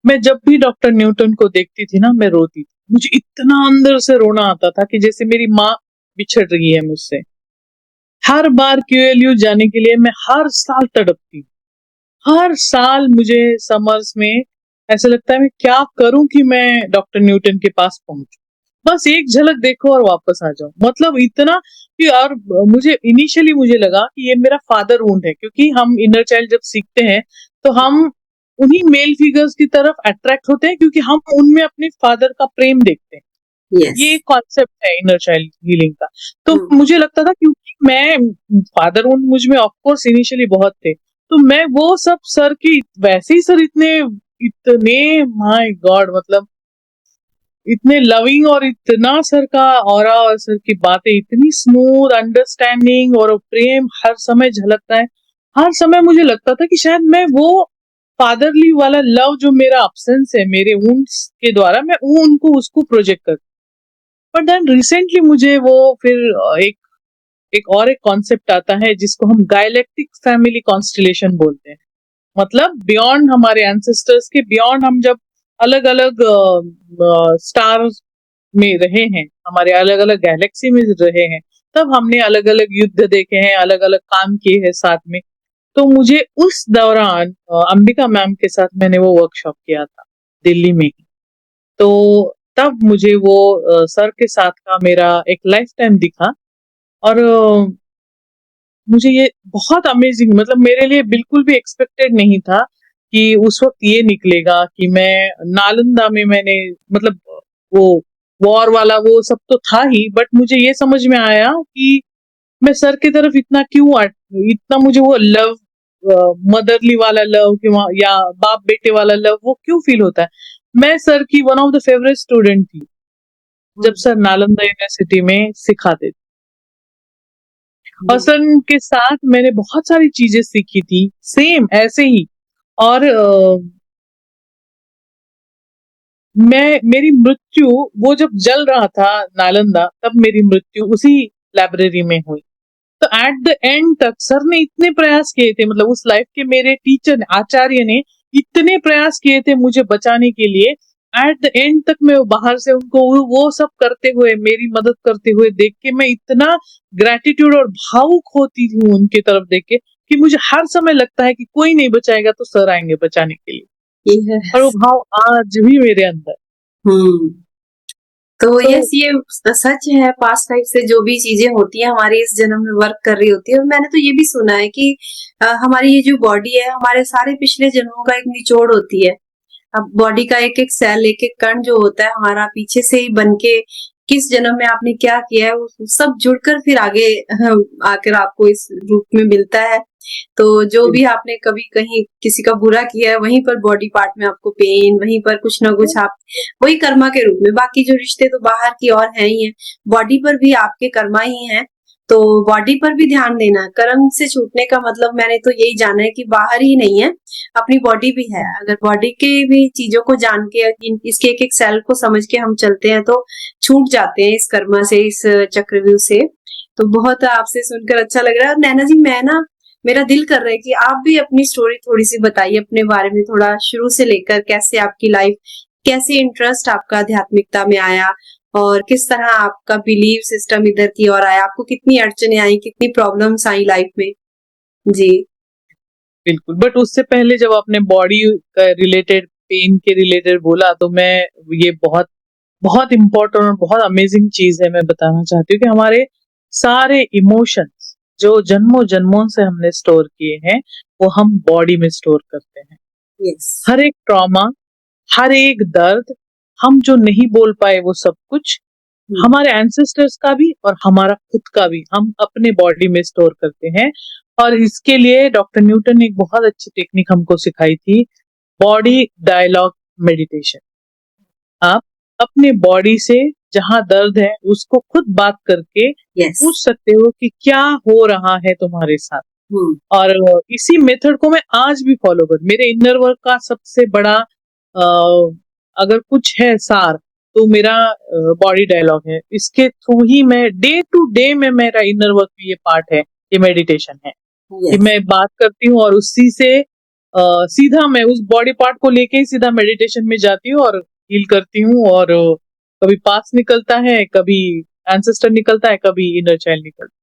मैं जब भी डॉक्टर न्यूटन को देखती थी ना, मैं रोती थी। मुझे इतना अंदर से रोना आता था कि जैसे मेरी माँ बिछड़ रही है मुझसे। हर बार क्यूएलयू जाने के लिए मैं हर साल तड़पती, हर साल मुझे समर्स में ऐसा लगता है मैं क्या करूं कि मैं डॉक्टर न्यूटन के पास पहुंचूं, बस एक झलक देखो और वापस आ जाओ। मतलब इतना कि, और मुझे इनिशियली मुझे लगा कि ये मेरा फादर वुंड है, क्योंकि हम इनर चाइल्ड जब सीखते हैं तो हम उन्हीं मेल फिगर्स की तरफ अट्रैक्ट होते हैं क्योंकि हम उनमें अपने फादर का प्रेम देखते हैं। यस। ये कॉन्सेप्ट है इनर चाइल्ड हीलिंग का। तो हम्म। मुझे लगता था क्योंकि मैं फादर वुंड मुझ में ऑफ कोर्स इनिशियली बहुत थे, तो मैं वो सब सर की वैसे ही सर इतने इतने माय गॉड, मतलब इतने लविंग और इतना सर का ऑरा और सर की बातें इतनी स्मूथ अंडरस्टैंडिंग और प्रेम हर समय झलकता है। हर समय मुझे लगता था कि शायद मैं वो फादरली वाला लव जो मेरा अब्सेंस है मेरे वुंड्स के द्वारा, मैं वो उनको उसको प्रोजेक्ट कर। बट देन रिसेंटली मुझे वो फिर एक एक और एक कॉन्सेप्ट आता है जिसको हम गायलेक्टिक फैमिली कॉन्स्टलेशन बोलते हैं। मतलब बियॉन्ड हमारे एंसेस्टर्स के बियॉन्ड, हम जब अलग अलग स्टार्स में रहे हैं, हमारे अलग अलग गैलेक्सी में रहे हैं, तब हमने अलग अलग युद्ध देखे हैं, अलग अलग काम किए हैं साथ में। तो मुझे उस दौरान अंबिका मैम के साथ मैंने वो वर्कशॉप किया था दिल्ली में ही। तो तब मुझे वो सर के साथ का मेरा एक लाइफ टाइम दिखा, और मुझे ये बहुत अमेजिंग, मतलब मेरे लिए बिल्कुल भी एक्सपेक्टेड नहीं था कि उस वक्त ये निकलेगा कि मैं नालंदा में मैंने, मतलब वो वॉर वाला वो सब तो था ही, बट मुझे ये समझ में आया कि मैं सर की तरफ इतना क्यों इतना मुझे वो लव, मदरली वाला लव या बाप बेटे वाला लव वो क्यों फील होता है। मैं सर की one of the favourite student थी जब सर नालंदा यूनिवर्सिटी में सिखाते थे, और सर के साथ मैंने बहुत सारी चीजें सीखी थी सेम ऐसे ही। और मैं मेरी मृत्यु, वो जब जल रहा था नालंदा, तब मेरी मृत्यु उसी लाइब्रेरी में हुई। तो एट द एंड तक सर ने इतने प्रयास किए थे, मतलब उस लाइफ के मेरे टीचर आचार्य ने इतने प्रयास किए थे मुझे बचाने के लिए। एट द एंड तक मैं बाहर से उनको वो सब करते हुए, मेरी मदद करते हुए देख के मैं इतना ग्रेटिट्यूड और भावुक होती हूँ उनकी तरफ देख के कि मुझे हर समय लगता है कि कोई नहीं बचाएगा तो सर आएंगे बचाने के लिए। और वो यस। भाव आज भी मेरे अंदर। हम्म। तो तो यस, ये सच है, पास्ट लाइफ से जो भी चीजें होती हैं हमारे इस जन्म में वर्क कर रही होती है। और मैंने तो ये भी सुना है कि हमारी ये जो बॉडी है हमारे सारे पिछले जन्मों का एक निचोड़ होती है। अब बॉडी का एक एक सेल, एक एक कण जो होता है हमारा पीछे से ही बन के किस जन्म में आपने क्या किया है वो सब जुड़कर फिर आगे आकर आपको इस रूप में मिलता है। तो जो भी आपने कभी कहीं किसी का बुरा किया है वहीं पर बॉडी पार्ट में आपको पेन, वहीं पर कुछ ना कुछ आप वही कर्मा के रूप में, बाकी जो रिश्ते तो बाहर की और है ही है, बॉडी पर भी आपके कर्मा ही है। तो बॉडी पर भी ध्यान देना है। कर्म से छूटने का मतलब मैंने तो यही जाना है कि बाहर ही नहीं है, अपनी बॉडी भी है। अगर बॉडी के भी चीजों को जान के इसके एक एक सेल को समझ के हम चलते हैं तो छूट जाते हैं इस कर्मा से, इस चक्रव्यूह से। तो बहुत आपसे सुनकर अच्छा लग रहा है। और नैना जी, मैं ना, मेरा दिल कर रहा है कि आप भी अपनी स्टोरी थोड़ी सी बताइए अपने बारे में, थोड़ा शुरू से लेकर कैसे आपकी लाइफ, कैसे इंटरेस्ट आपका आध्यात्मिकता में आया और किस तरह आपका बिलीव सिस्टम इधर की ओर आया, आपको कितनी अड़चने आई, कितनी प्रॉब्लम्स आई लाइफ में। जी। बिल्कुल, बट उससे पहले जब आपने बॉडी रिलेटेड, पेन के रिलेटेड बोला, तो मैं ये बहुत बहुत इम्पोर्टेंट और बहुत अमेजिंग चीज है, मैं बताना चाहती हूँ कि हमारे सारे इमोशंस जो जन्मों जन्मों से हमने स्टोर किए हैं वो हम बॉडी में स्टोर करते हैं। यस। हर एक ट्रॉमा, हर एक दर्द, हम जो नहीं बोल पाए वो सब कुछ हमारे एंसेस्टर्स का भी और हमारा खुद का भी हम अपने बॉडी में स्टोर करते हैं। और इसके लिए डॉक्टर न्यूटन ने एक बहुत अच्छी टेक्निक हमको सिखाई थी, बॉडी डायलॉग मेडिटेशन। आप अपने बॉडी से जहां दर्द है उसको खुद बात करके यस। पूछ सकते हो कि क्या हो रहा है तुम्हारे साथ। और इसी मेथड को मैं आज भी फॉलो कर, मेरे इनर वर्क का सबसे बड़ा अगर कुछ है सार तो मेरा बॉडी डायलॉग है। इसके थ्रू ही मैं डे टू डे में, मेरा इनर वर्क में ये पार्ट है, ये मेडिटेशन है कि मैं बात करती हूँ और उसी से सीधा मैं उस बॉडी पार्ट को लेके ही सीधा मेडिटेशन में जाती हूँ और हील करती हूँ। और कभी पास निकलता है, कभी एंसेस्टर निकलता है, कभी इनर चाइल्ड निकलता है।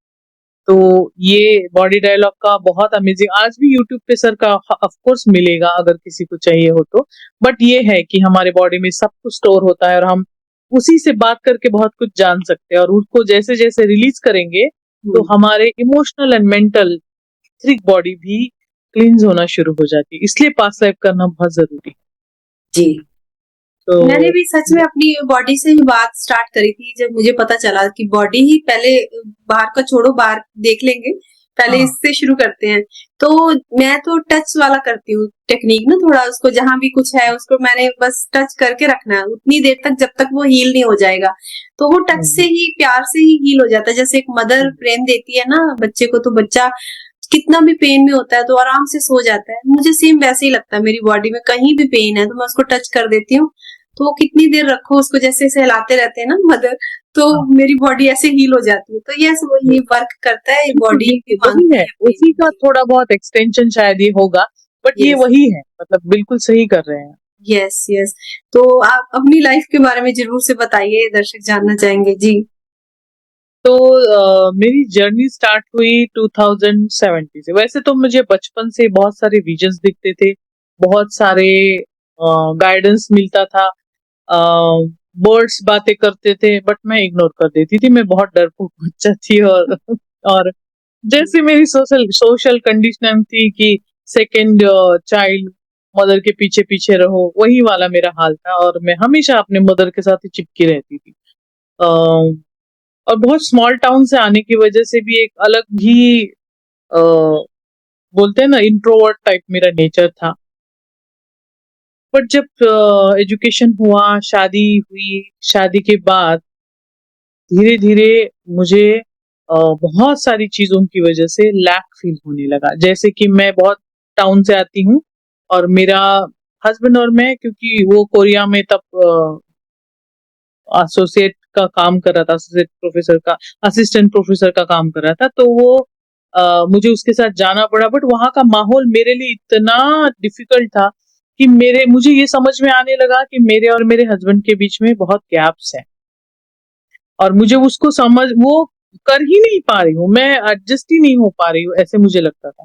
तो ये बॉडी डायलॉग का बहुत अमेजिंग, आज भी यूट्यूब पे सर का ऑफ कोर्स मिलेगा अगर किसी को चाहिए हो तो। बट ये है कि हमारे बॉडी में सब कुछ स्टोर होता है और हम उसी से बात करके बहुत कुछ जान सकते हैं। और उसको जैसे जैसे रिलीज करेंगे तो हमारे emotional and mental physique body भी क्लींस होना शुरू हो जाती है। इसलिए पास्ट लाइफ करना बहुत जरूरी है। जी। तो मैंने भी सच में अपनी बॉडी से ही बात स्टार्ट करी थी जब मुझे पता चला कि बॉडी ही पहले, बाहर का छोड़ो, बाहर देख लेंगे, पहले इससे शुरू करते हैं। तो मैं तो टच वाला करती हूँ टेक्निक ना, थोड़ा उसको जहां भी कुछ है उसको मैंने बस टच करके रखना है उतनी देर तक जब तक वो हील नहीं हो जाएगा। तो वो टच से ही, प्यार से ही हील हो जाता है। जैसे एक मदर प्रेम देती है ना बच्चे को, तो बच्चा कितना भी पेन में होता है तो आराम से सो जाता है। मुझे सेम वैसे ही लगता है, मेरी बॉडी में कहीं भी पेन है तो मैं उसको टच कर देती हूँ। तो वो कितनी देर रखो उसको, जैसे सहलाते रहते हैं ना मदर, तो मेरी बॉडी ऐसे हील हो जाती है। तो यस, वो ये वर्क करता है, बॉडी वही है, उसी का थोड़ा बहुत एक्सटेंशन शायद ये होगा, बट ये वही है, मतलब बिल्कुल सही कर रहे हैं। Yes yes. तो आप अपनी लाइफ के बारे में जरूर से बताइए, दर्शक जानना चाहेंगे। जी। तो मेरी जर्नी स्टार्ट हुई 2070 से। वैसे तो मुझे बचपन से बहुत सारे विजन्स दिखते थे, बहुत सारे गाइडेंस मिलता था, बर्ड्स बातें करते थे, बट मैं इग्नोर कर देती थी। मैं बहुत डरपोक बच्चा थी। और जैसे मेरी सोशल कंडीशनिंग थी कि सेकंड चाइल्ड, मदर के पीछे पीछे रहो, वही वाला मेरा हाल था। और मैं हमेशा अपने मदर के साथ ही चिपकी रहती थी। और बहुत स्मॉल टाउन से आने की वजह से भी एक अलग ही बोलते हैं ना, इंट्रोवर्ट टाइप मेरा नेचर था। बट जब एजुकेशन हुआ, शादी हुई, शादी के बाद धीरे धीरे मुझे बहुत सारी चीजों की वजह से लैक फील होने लगा। जैसे कि मैं बहुत टाउन से आती हूँ और मेरा हस्बैंड और मैं, क्योंकि वो कोरिया में तब एसोसिएट का काम कर रहा था, एसोसिएट प्रोफेसर का, असिस्टेंट प्रोफेसर का काम कर रहा था, तो वो मुझे उसके साथ जाना पड़ा। बट वहां का माहौल मेरे लिए इतना डिफिकल्ट था कि मुझे ये समझ में आने लगा कि मेरे और मेरे हस्बैंड के बीच में बहुत गैप्स है और मुझे उसको वो कर ही नहीं पा रही हूँ, मैं एडजस्ट ही नहीं हो पा रही हूँ, ऐसे मुझे लगता था।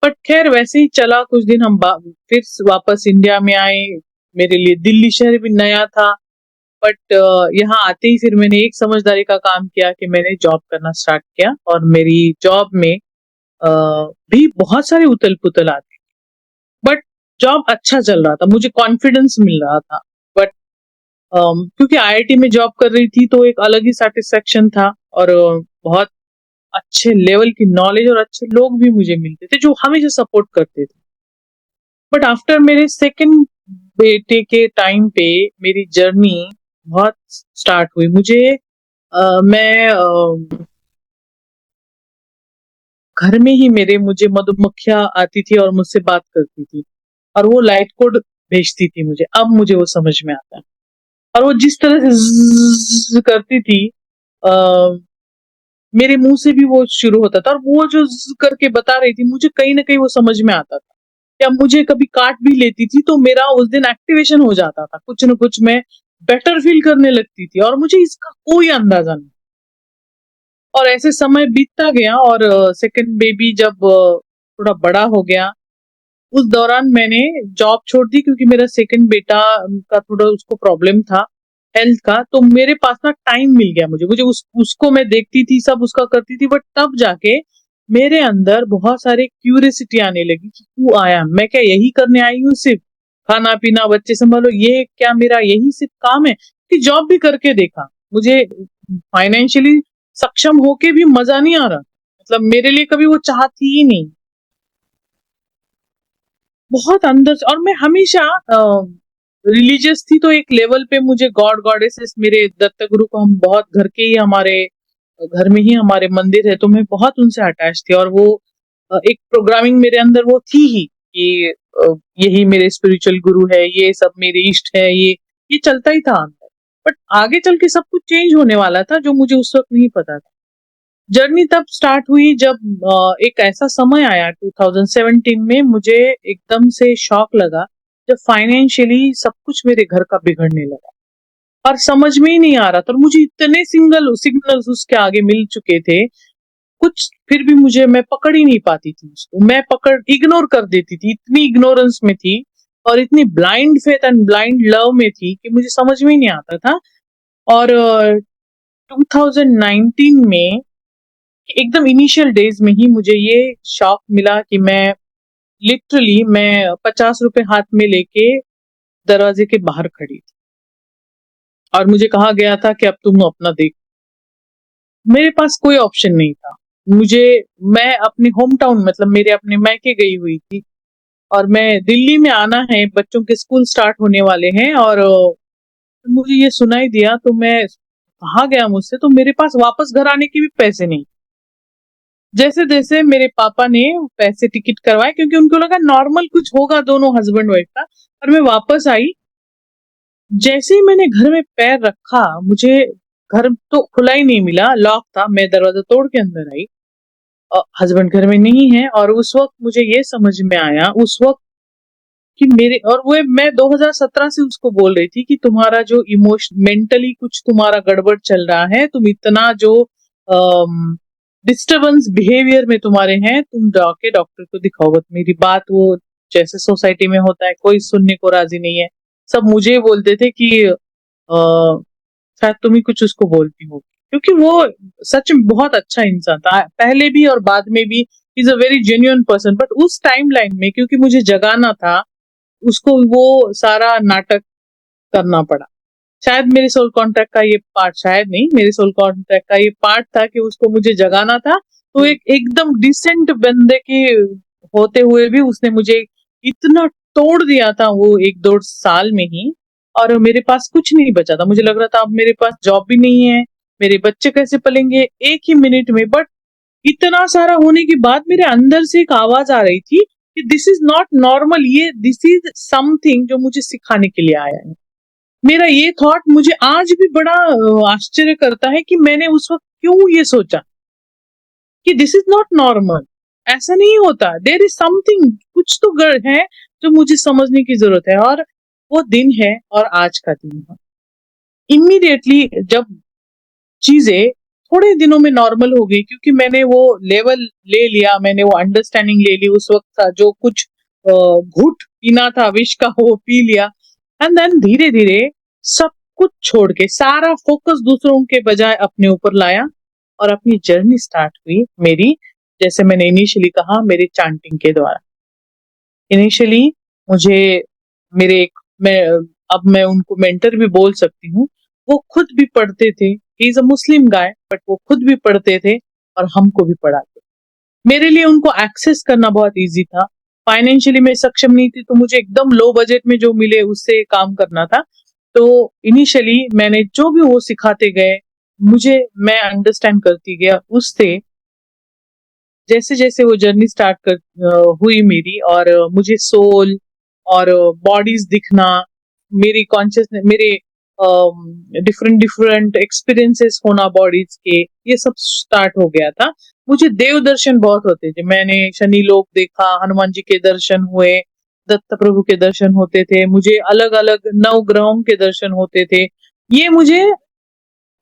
बट खैर वैसे ही चला, कुछ दिन हम फिर वापस इंडिया में आए। मेरे लिए दिल्ली शहर भी नया था, बट यहाँ आते ही फिर मैंने एक समझदारी का काम किया कि मैंने जॉब करना स्टार्ट किया, और मेरी जॉब में भी बहुत सारे उथल पुथल आते, बट जॉब अच्छा चल रहा था, मुझे कॉन्फिडेंस मिल रहा था। बट क्योंकि आईआईटी में जॉब कर रही थी तो एक अलग ही सेटिस्फेक्शन था, और बहुत अच्छे लेवल की नॉलेज और अच्छे लोग भी मुझे मिलते थे जो हमेशा सपोर्ट करते थे। बट आफ्टर मेरे सेकंड बेटे के टाइम पे मेरी जर्नी बहुत स्टार्ट हुई। मैं घर में ही मुझे मधुमक्खियां आती थी और मुझसे बात करती थी, और वो लाइट कोड भेजती थी मुझे। अब मुझे वो समझ में आता है, और वो जिस तरह से ज़्ज़ करती थी, मेरे मुंह से भी वो शुरू होता था, और वो जो ज़्ज़ करके बता रही थी मुझे कहीं ना कहीं वो समझ में आता था। या मुझे कभी काट भी लेती थी तो मेरा उस दिन एक्टिवेशन हो जाता था, कुछ न कुछ मैं बेटर फील करने लगती थी, और मुझे इसका कोई अंदाजा नहीं। और ऐसे समय बीतता गया, और सेकंड बेबी जब थोड़ा बड़ा हो गया, उस दौरान मैंने जॉब छोड़ दी, क्योंकि मेरा सेकंड बेटा का थोड़ा उसको प्रॉब्लम था हेल्थ का। तो मेरे पास ना टाइम मिल गया, मुझे उसको मैं देखती थी, सब उसका करती थी, बट तब जाके मेरे अंदर बहुत सारे क्यूरियसिटी आने लगी कि तू आया, मैं क्या यही करने आई हूँ सिर्फ? खाना पीना बच्चे संभालो, ये क्या मेरा यही सिर्फ काम है? कि जॉब भी करके देखा, मुझे फाइनेंशियली सक्षम होके भी मजा नहीं आ रहा, मतलब मेरे लिए कभी वो चाह थी ही नहीं, बहुत अंदर से। और मैं हमेशा रिलीजियस थी, तो एक लेवल पे मुझे गॉड गॉडेसेस, मेरे दत्त गुरु को हम बहुत घर के ही, हमारे घर में ही हमारे मंदिर है, तो मैं बहुत उनसे अटैच थी। और वो एक प्रोग्रामिंग मेरे अंदर वो थी ही कि यही मेरे स्पिरिचुअल गुरु है, ये सब मेरे इष्ट है, ये चलता ही था अंदर। बट आगे चल के सब कुछ चेंज होने वाला था, जो मुझे उस वक्त नहीं पता था। जर्नी तब स्टार्ट हुई जब एक ऐसा समय आया 2017 में, मुझे एकदम से शॉक लगा जब फाइनेंशियली सब कुछ मेरे घर का बिगड़ने लगा, और समझ में ही नहीं आ रहा था। और मुझे इतने सिग्नल्स उसके आगे मिल चुके थे, कुछ फिर भी मैं पकड़ ही नहीं पाती थी उसको, मैं इग्नोर कर देती थी, इतनी इग्नोरेंस में थी, और इतनी blind faith and blind love में थी कि मुझे समझ में ही नहीं आता था। और 2019 में एकदम इनिशियल डेज में ही मुझे ये शॉक मिला कि मैं 50 रुपए हाथ में लेके दरवाजे के बाहर खड़ी थी, और मुझे कहा गया था कि अब तुम अपना देख। मेरे पास कोई ऑप्शन नहीं था। मुझे मैं अपने होम टाउन, मतलब मेरे अपने मैके गई हुई थी, और मैं दिल्ली में आना है, बच्चों के स्कूल स्टार्ट होने वाले हैं, और मुझे ये सुनाई दिया, तो मैं कहा गया मुझसे, तो मेरे पास वापस घर आने के भी पैसे नहीं। जैसे जैसे मेरे पापा ने पैसे टिकट करवाए, क्योंकि उनको लगा नॉर्मल कुछ होगा दोनों हस्बैंड वाइफ का, और मैं वापस आई। जैसे ही मैंने घर में पैर रखा, मुझे घर तो खुला ही नहीं मिला, लॉक था। मैं दरवाजा तोड़ के अंदर आई, हस्बैंड घर में नहीं है, और उस वक्त मुझे ये समझ में आया उस वक्त कि वो मैं 2017 से उसको बोल रही थी कि तुम्हारा जो इमोशन मेंटली कुछ तुम्हारा गड़बड़ चल रहा है, तुम इतना जो डिस्टरबेंस बिहेवियर में तुम्हारे हैं, तुम जाके डॉक्टर को दिखाओ। बट मेरी बात वो जैसे सोसाइटी में होता है, कोई सुनने को राजी नहीं है, सब मुझे बोलते थे कि शायद तुम ही कुछ उसको बोलती हो, क्योंकि वो सच में बहुत अच्छा इंसान था, पहले भी और बाद में भी। Is a very genuine person. But उस टाइम लाइन में क्योंकि मुझे जगाना था, उसको वो सारा नाटक करना पड़ा। शायद मेरे सोल कॉन्ट्रैक्ट का ये पार्ट, शायद नहीं, मेरे सोल कॉन्ट्रैक्ट का ये पार्ट था कि उसको मुझे जगाना था। तो एक एकदम डिसेंट बंदे के होते हुए भी उसने मुझे इतना तोड़ दिया था वो 1-2 साल में ही, और मेरे पास कुछ नहीं बचा था। मुझे लग रहा था अब मेरे पास जॉब भी नहीं है, मेरे बच्चे कैसे पलेंगे एक ही मिनट में। बट इतना सारा होने के बाद मेरे अंदर से एक आवाज आ रही थी कि दिस इज नॉट नॉर्मल, ये दिस इज समथिंग जो मुझे सिखाने के लिए आया है। मेरा ये थॉट मुझे आज भी बड़ा आश्चर्य करता है कि मैंने उस वक्त क्यों ये सोचा कि दिस इज नॉट नॉर्मल, ऐसा नहीं होता, देयर इज समथिंग, कुछ तो है जो मुझे समझने की जरूरत है। और वो दिन है, और आज का दिन है। इमीडिएटली जब चीजें थोड़े दिनों में नॉर्मल हो गई, क्योंकि मैंने वो लेवल ले लिया, मैंने वो अंडरस्टैंडिंग ले ली, उस वक्त था जो कुछ घुट पीना था विष का वो पी लिया, एंड देन धीरे धीरे सब कुछ छोड़ के सारा फोकस दूसरों के बजाय अपने ऊपर लाया और अपनी जर्नी स्टार्ट हुई मेरी, जैसे मैंने इनिशियली कहा, मेरे चांटिंग के द्वारा। इनिशियली मुझे मेरे अब मैं उनको मेंटर भी बोल सकती हूँ, वो खुद भी पढ़ते थे। He is a Muslim guy, but वो खुद भी पढ़ते थे और हमको भी पढ़ाते। मेरे लिए उनको एक्सेस करना बहुत इजी था। फाइनेंशियली मैं सक्षम नहीं थी, तो मुझे एकदम लो बजट में जो मिले उससे काम करना था। तो इनिशियली मैंने जो भी वो सिखाते गए, मैं अंडरस्टैंड करती गया उससे। जैसे जैसे वो जर्नी हुई मेरी, और मुझे सोल और बॉडीज दिखना, मेरी कॉन्शियसनेस, मेरे डिफरेंट डिफरेंट एक्सपीरियंसेस होना बॉडीज के, ये सब स्टार्ट हो गया था। मुझे देव दर्शन बहुत होते थे। मैंने शनि लोक देखा, हनुमान जी के दर्शन हुए, दत्त प्रभु के दर्शन होते थे, मुझे अलग अलग नवग्रहों के दर्शन होते थे।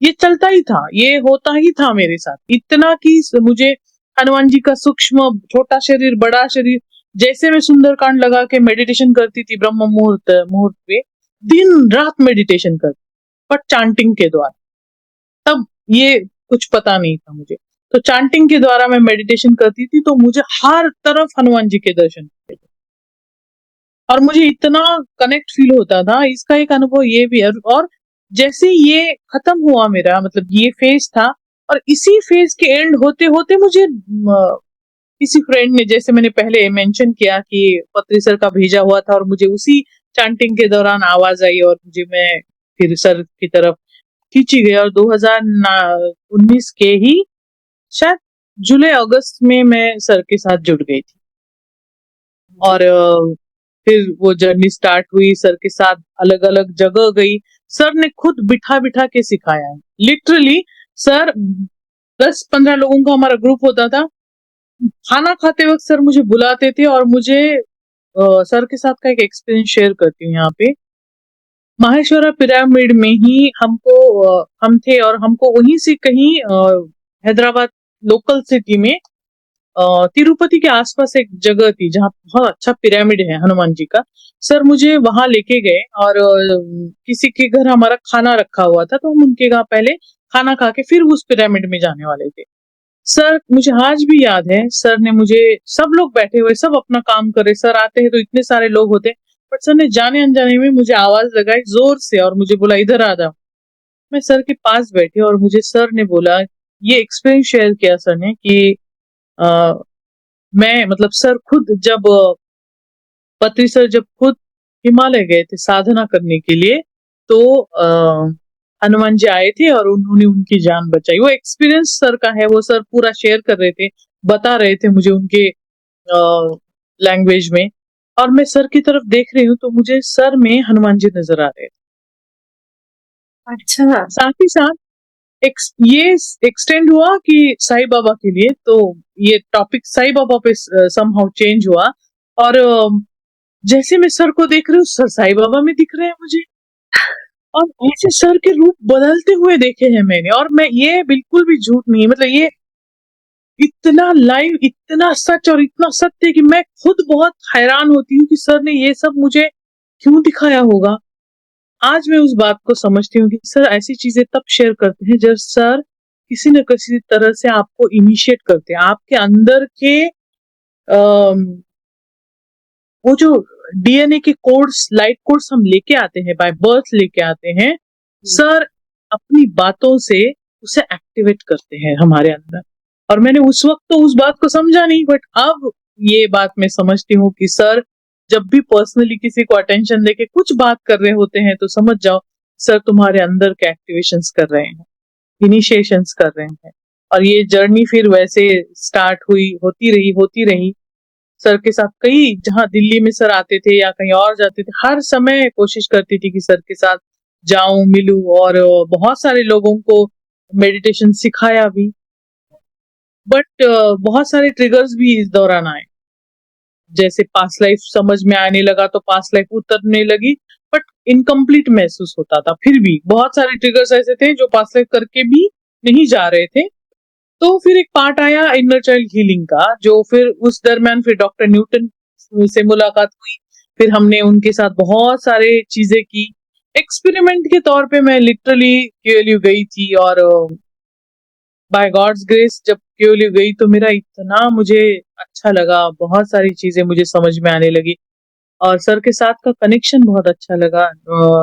ये चलता ही था, ये होता ही था मेरे साथ। इतना कि मुझे हनुमान जी का सूक्ष्म, छोटा शरीर, बड़ा शरीर, जैसे मैं सुंदरकांड लगा के मेडिटेशन करती थी ब्रह्म मुहूर्त मुहूर्त पे, दिन रात मेडिटेशन करती, पर चांटिंग के द्वारा। तब ये कुछ पता नहीं था मुझे, तो चांटिंग के द्वारा मैं मेडिटेशन करती थी, तो मुझे हर तरफ हनुमान जी के दर्शन होते थे और मुझे इतना कनेक्ट फील होता था। इसका एक अनुभव ये भी है। और जैसे ये खत्म हुआ मेरा, मतलब ये फेज था, और इसी फेज के एंड होते होते मुझे किसी फ्रेंड ने, जैसे मैंने पहले मेंशन किया कि पत्री सर का भेजा हुआ था, और मुझे उसी चैंटिंग के दौरान आवाज आई और मैं फिर सर की तरफ खींची गई। और 2019 के ही शायद जुलाई अगस्त में मैं सर के साथ जुड़ गई थी, और फिर वो जर्नी स्टार्ट हुई। सर के साथ अलग अलग जगह गई, सर ने खुद बिठा बिठा के सिखाया है। लिटरली सर, 10-15 लोगों का हमारा ग्रुप होता था। खाना खाते वक्त सर मुझे बुलाते थे, और मुझे सर के साथ का एक एक्सपीरियंस शेयर करती हूँ यहाँ पे। माहेश्वरा पिरामिड में ही हम थे, और हमको वहीं से कहीं हैदराबाद लोकल सिटी में तिरुपति के आसपास एक जगह थी जहाँ बहुत अच्छा पिरामिड है हनुमान जी का। सर मुझे वहां लेके गए, और किसी के घर हमारा खाना रखा हुआ था, तो हम उनके घर पहले खाना खा के फिर उस पिरामिड में जाने वाले थे। सर, मुझे आज भी याद है, सर ने मुझे, सब लोग बैठे हुए, सब अपना काम कर रहे, सर आते हैं तो इतने सारे लोग होते, बट सर ने जाने अनजाने में मुझे आवाज लगाई जोर से, और मुझे बोला इधर आ जाओ। मैं सर के पास बैठी, और मुझे सर ने बोला, ये एक्सपीरियंस शेयर किया सर ने कि आ, मैं, मतलब सर खुद जब पत्री सर जब खुद हिमालय गए थे साधना करने के लिए, तो हनुमान जी आए थे और उन्होंने उनकी जान बचाई। वो एक्सपीरियंस सर का है, वो सर पूरा शेयर कर रहे थे, बता रहे थे मुझे उनके लैंग्वेज में, और मैं सर की तरफ देख रही हूँ तो मुझे सर में हनुमान जी नजर आ रहे थे। अच्छा। साथ ही साथ ये एक्सटेंड हुआ कि साईं बाबा के लिए, तो ये टॉपिक साईं बाबा पे समहाउ चेंज हुआ, और जैसे मैं सर को देख रही हूँ, सर साईं बाबा में दिख रहे हैं मुझे, और ऐसे सर के रूप बदलते हुए देखे हैं मैंने। और मैं, ये बिल्कुल भी झूठ नहीं, मतलब ये इतना लाइव, इतना सच और इतना सत्य कि मैं खुद बहुत हैरान होती हूँ कि सर ने ये सब मुझे क्यों दिखाया होगा। आज मैं उस बात को समझती हूँ कि सर ऐसी चीजें तब शेयर करते हैं जब सर किसी न किसी तरह से आपको इनिशिएट करते हैं, आपके अंदर के वो जो डीएनए के कोड्स, लाइट कोड्स हम लेके आते हैं, बाय बर्थ लेके आते हैं, सर अपनी बातों से उसे एक्टिवेट करते हैं हमारे अंदर। और मैंने उस वक्त तो उस बात को समझा नहीं, बट अब ये बात मैं समझती हूँ कि सर जब भी पर्सनली किसी को अटेंशन देके कुछ बात कर रहे होते हैं, तो समझ जाओ सर तुम्हारे अंदर के एक्टिवेशंस कर रहे हैं, इनिशिएशंस कर रहे हैं। और ये जर्नी फिर वैसे स्टार्ट हुई, होती रही। सर के साथ कई, जहाँ दिल्ली में सर आते थे या कहीं और जाते थे, हर समय कोशिश करती थी कि सर के साथ जाऊं, मिलूं, और बहुत सारे लोगों को मेडिटेशन सिखाया भी। बट बहुत सारे ट्रिगर्स भी इस दौरान आए, जैसे पास्ट लाइफ समझ में आने लगा तो पास्ट लाइफ उतरने लगी, बट इनकम्प्लीट महसूस होता था। फिर भी बहुत सारे ट्रिगर्स ऐसे थे जो पास्ट लाइफ करके भी नहीं जा रहे थे। तो फिर एक पार्ट आया इनर चाइल्ड हीलिंग का, जो फिर उस दरमियान फिर डॉक्टर न्यूटन से मुलाकात हुई, फिर हमने उनके साथ बहुत सारे चीजें की। एक्सपेरिमेंट के तौर पे मैं लिटरली केएलयू गई थी, और बाय गॉड्स ग्रेस जब केओली गई तो मेरा इतना मुझे अच्छा लगा, बहुत सारी चीजें मुझे समझ में आने लगी, और सर के साथ का कनेक्शन बहुत अच्छा लगा।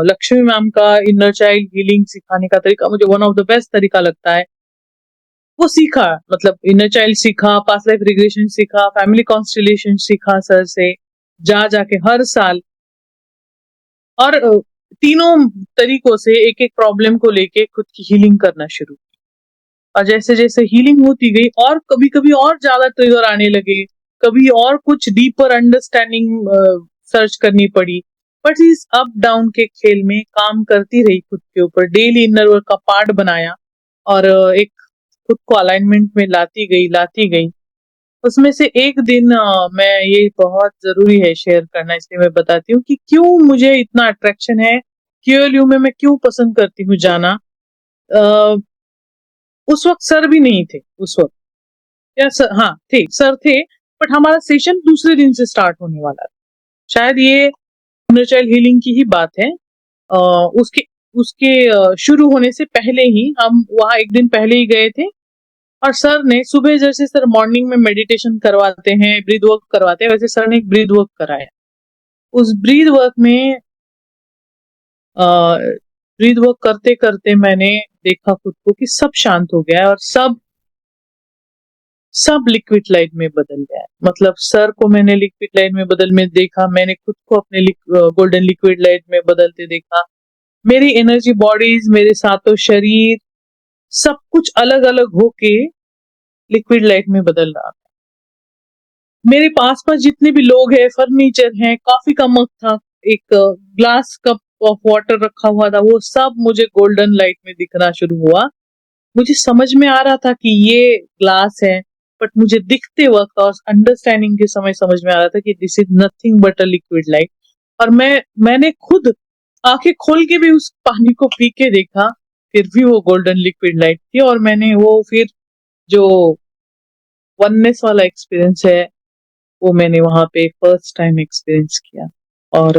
लक्ष्मी मैम का इनर चाइल्ड हीलिंग सिखाने का तरीका मुझे वन ऑफ द बेस्ट तरीका लगता है। वो सीखा, मतलब इनर चाइल्ड सीखा, पास्ट लाइफ रिग्रेशन सीखा, फैमिली कॉन्स्टलेशन सीखा सर से, जा जाके हर साल, और तीनों तरीकों से एक एक प्रॉब्लम को लेके खुद की हीलिंग करना शुरू। और जैसे जैसे हीलिंग होती गई, और कभी कभी और ज्यादा ट्रिगर आने लगे, कभी और कुछ डीपर अंडरस्टैंडिंग सर्च करनी पड़ी, बट इस अप डाउन के खेल में काम करती रही, खुद के ऊपर डेली इनर वर्क का पार्ट बनाया, और एक खुद को अलाइनमेंट में लाती गई। उसमें से एक दिन मैं, ये बहुत जरूरी है शेयर करना, इसलिए मैं बताती हूँ कि क्यों मुझे इतना अट्रैक्शन है केएलयू में, मैं क्यों पसंद करती हूँ जाना। उस वक्त सर भी नहीं थे, उस वक्त, या सर, हाँ थे, सर थे, बट हमारा सेशन दूसरे दिन से स्टार्ट होने वाला था। शायद ये इनर चाइल्ड हीलिंग की ही बात है। उसके उसके शुरू होने से पहले ही हम वहाँ एक दिन पहले ही गए थे, और सर ने सुबह, जैसे सर मॉर्निंग में मेडिटेशन करवाते हैं, ब्रीद वर्क करवाते हैं, वैसे सर ने एक ब्रीद वर्क कराया। उस ब्रीद वर्क में ब्रीद वर्क करते करते मैंने देखा खुद को कि सब शांत हो गया है, और सब लिक्विड लाइट में बदल गया है। मतलब सर को मैंने लिक्विड लाइट में बदल में देखा, मैंने खुद को अपने गोल्डन लिक्विड लाइट में बदलते देखा। मेरी एनर्जी बॉडीज, मेरे सातों शरीर, सब कुछ अलग अलग होके लिक्विड लाइट में बदल रहा था। मेरे पास जितने भी लोग हैं, फर्नीचर है, कॉफी का मग था, एक ग्लास कप ऑफ वाटर रखा हुआ था, वो सब मुझे गोल्डन लाइट में दिखना शुरू हुआ। मुझे समझ में आ रहा था कि ये ग्लास है, बट मुझे दिखते वक्त और अंडरस्टैंडिंग के समय समझ में आ रहा था कि this is nothing but a liquid light. और मैंने खुद आंखें खोल के भी उस पानी को पी के देखा, फिर भी वो गोल्डन लिक्विड लाइट थी। और मैंने वो फिर जो वननेस वाला एक्सपीरियंस है, वो मैंने वहां पे फर्स्ट टाइम एक्सपीरियंस किया, और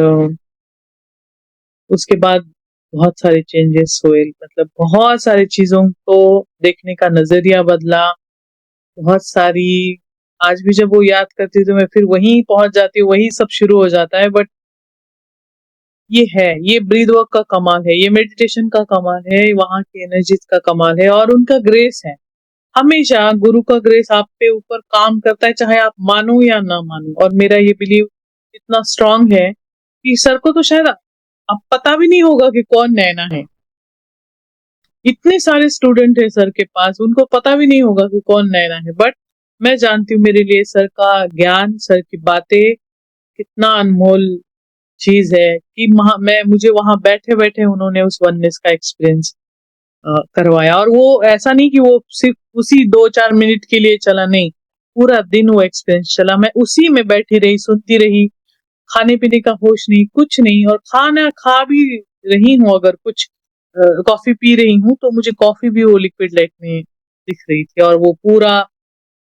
उसके बाद बहुत सारे चेंजेस हुए, मतलब बहुत सारी चीजों को देखने का नजरिया बदला, बहुत सारी, आज भी जब वो याद करती हूँ तो मैं फिर वहीं पहुंच जाती हूँ, वही सब शुरू हो जाता है। बट ये ब्रीद वर्क का कमाल है, ये मेडिटेशन का कमाल है, वहां की एनर्जीज का कमाल है, और उनका ग्रेस है। हमेशा गुरु का ग्रेस आप पे ऊपर काम करता है, चाहे आप मानो या ना मानो। और मेरा ये बिलीव इतना स्ट्रांग है कि सर को तो शायद अब पता भी नहीं होगा कि कौन नैना है। इतने सारे स्टूडेंट है सर के पास, उनको पता भी नहीं होगा कि कौन नैना है, बट मैं जानती हूँ मेरे लिए सर का ज्ञान, सर की बातें कितना अनमोल चीज है, कि मुझे वहां बैठे बैठे उन्होंने उस वननेस का एक्सपीरियंस करवाया। और वो ऐसा नहीं कि वो सिर्फ उसी 2-4 मिनट के लिए चला, नहीं, पूरा दिन वो एक्सपीरियंस चला। मैं उसी में बैठी रही, सुनती रही, खाने पीने का होश नहीं, कुछ नहीं। और खाना खा भी रही हूँ, अगर कुछ कॉफी पी रही हूँ, तो मुझे कॉफी भी वो लिक्विड लाइट में दिख रही थी, और वो पूरा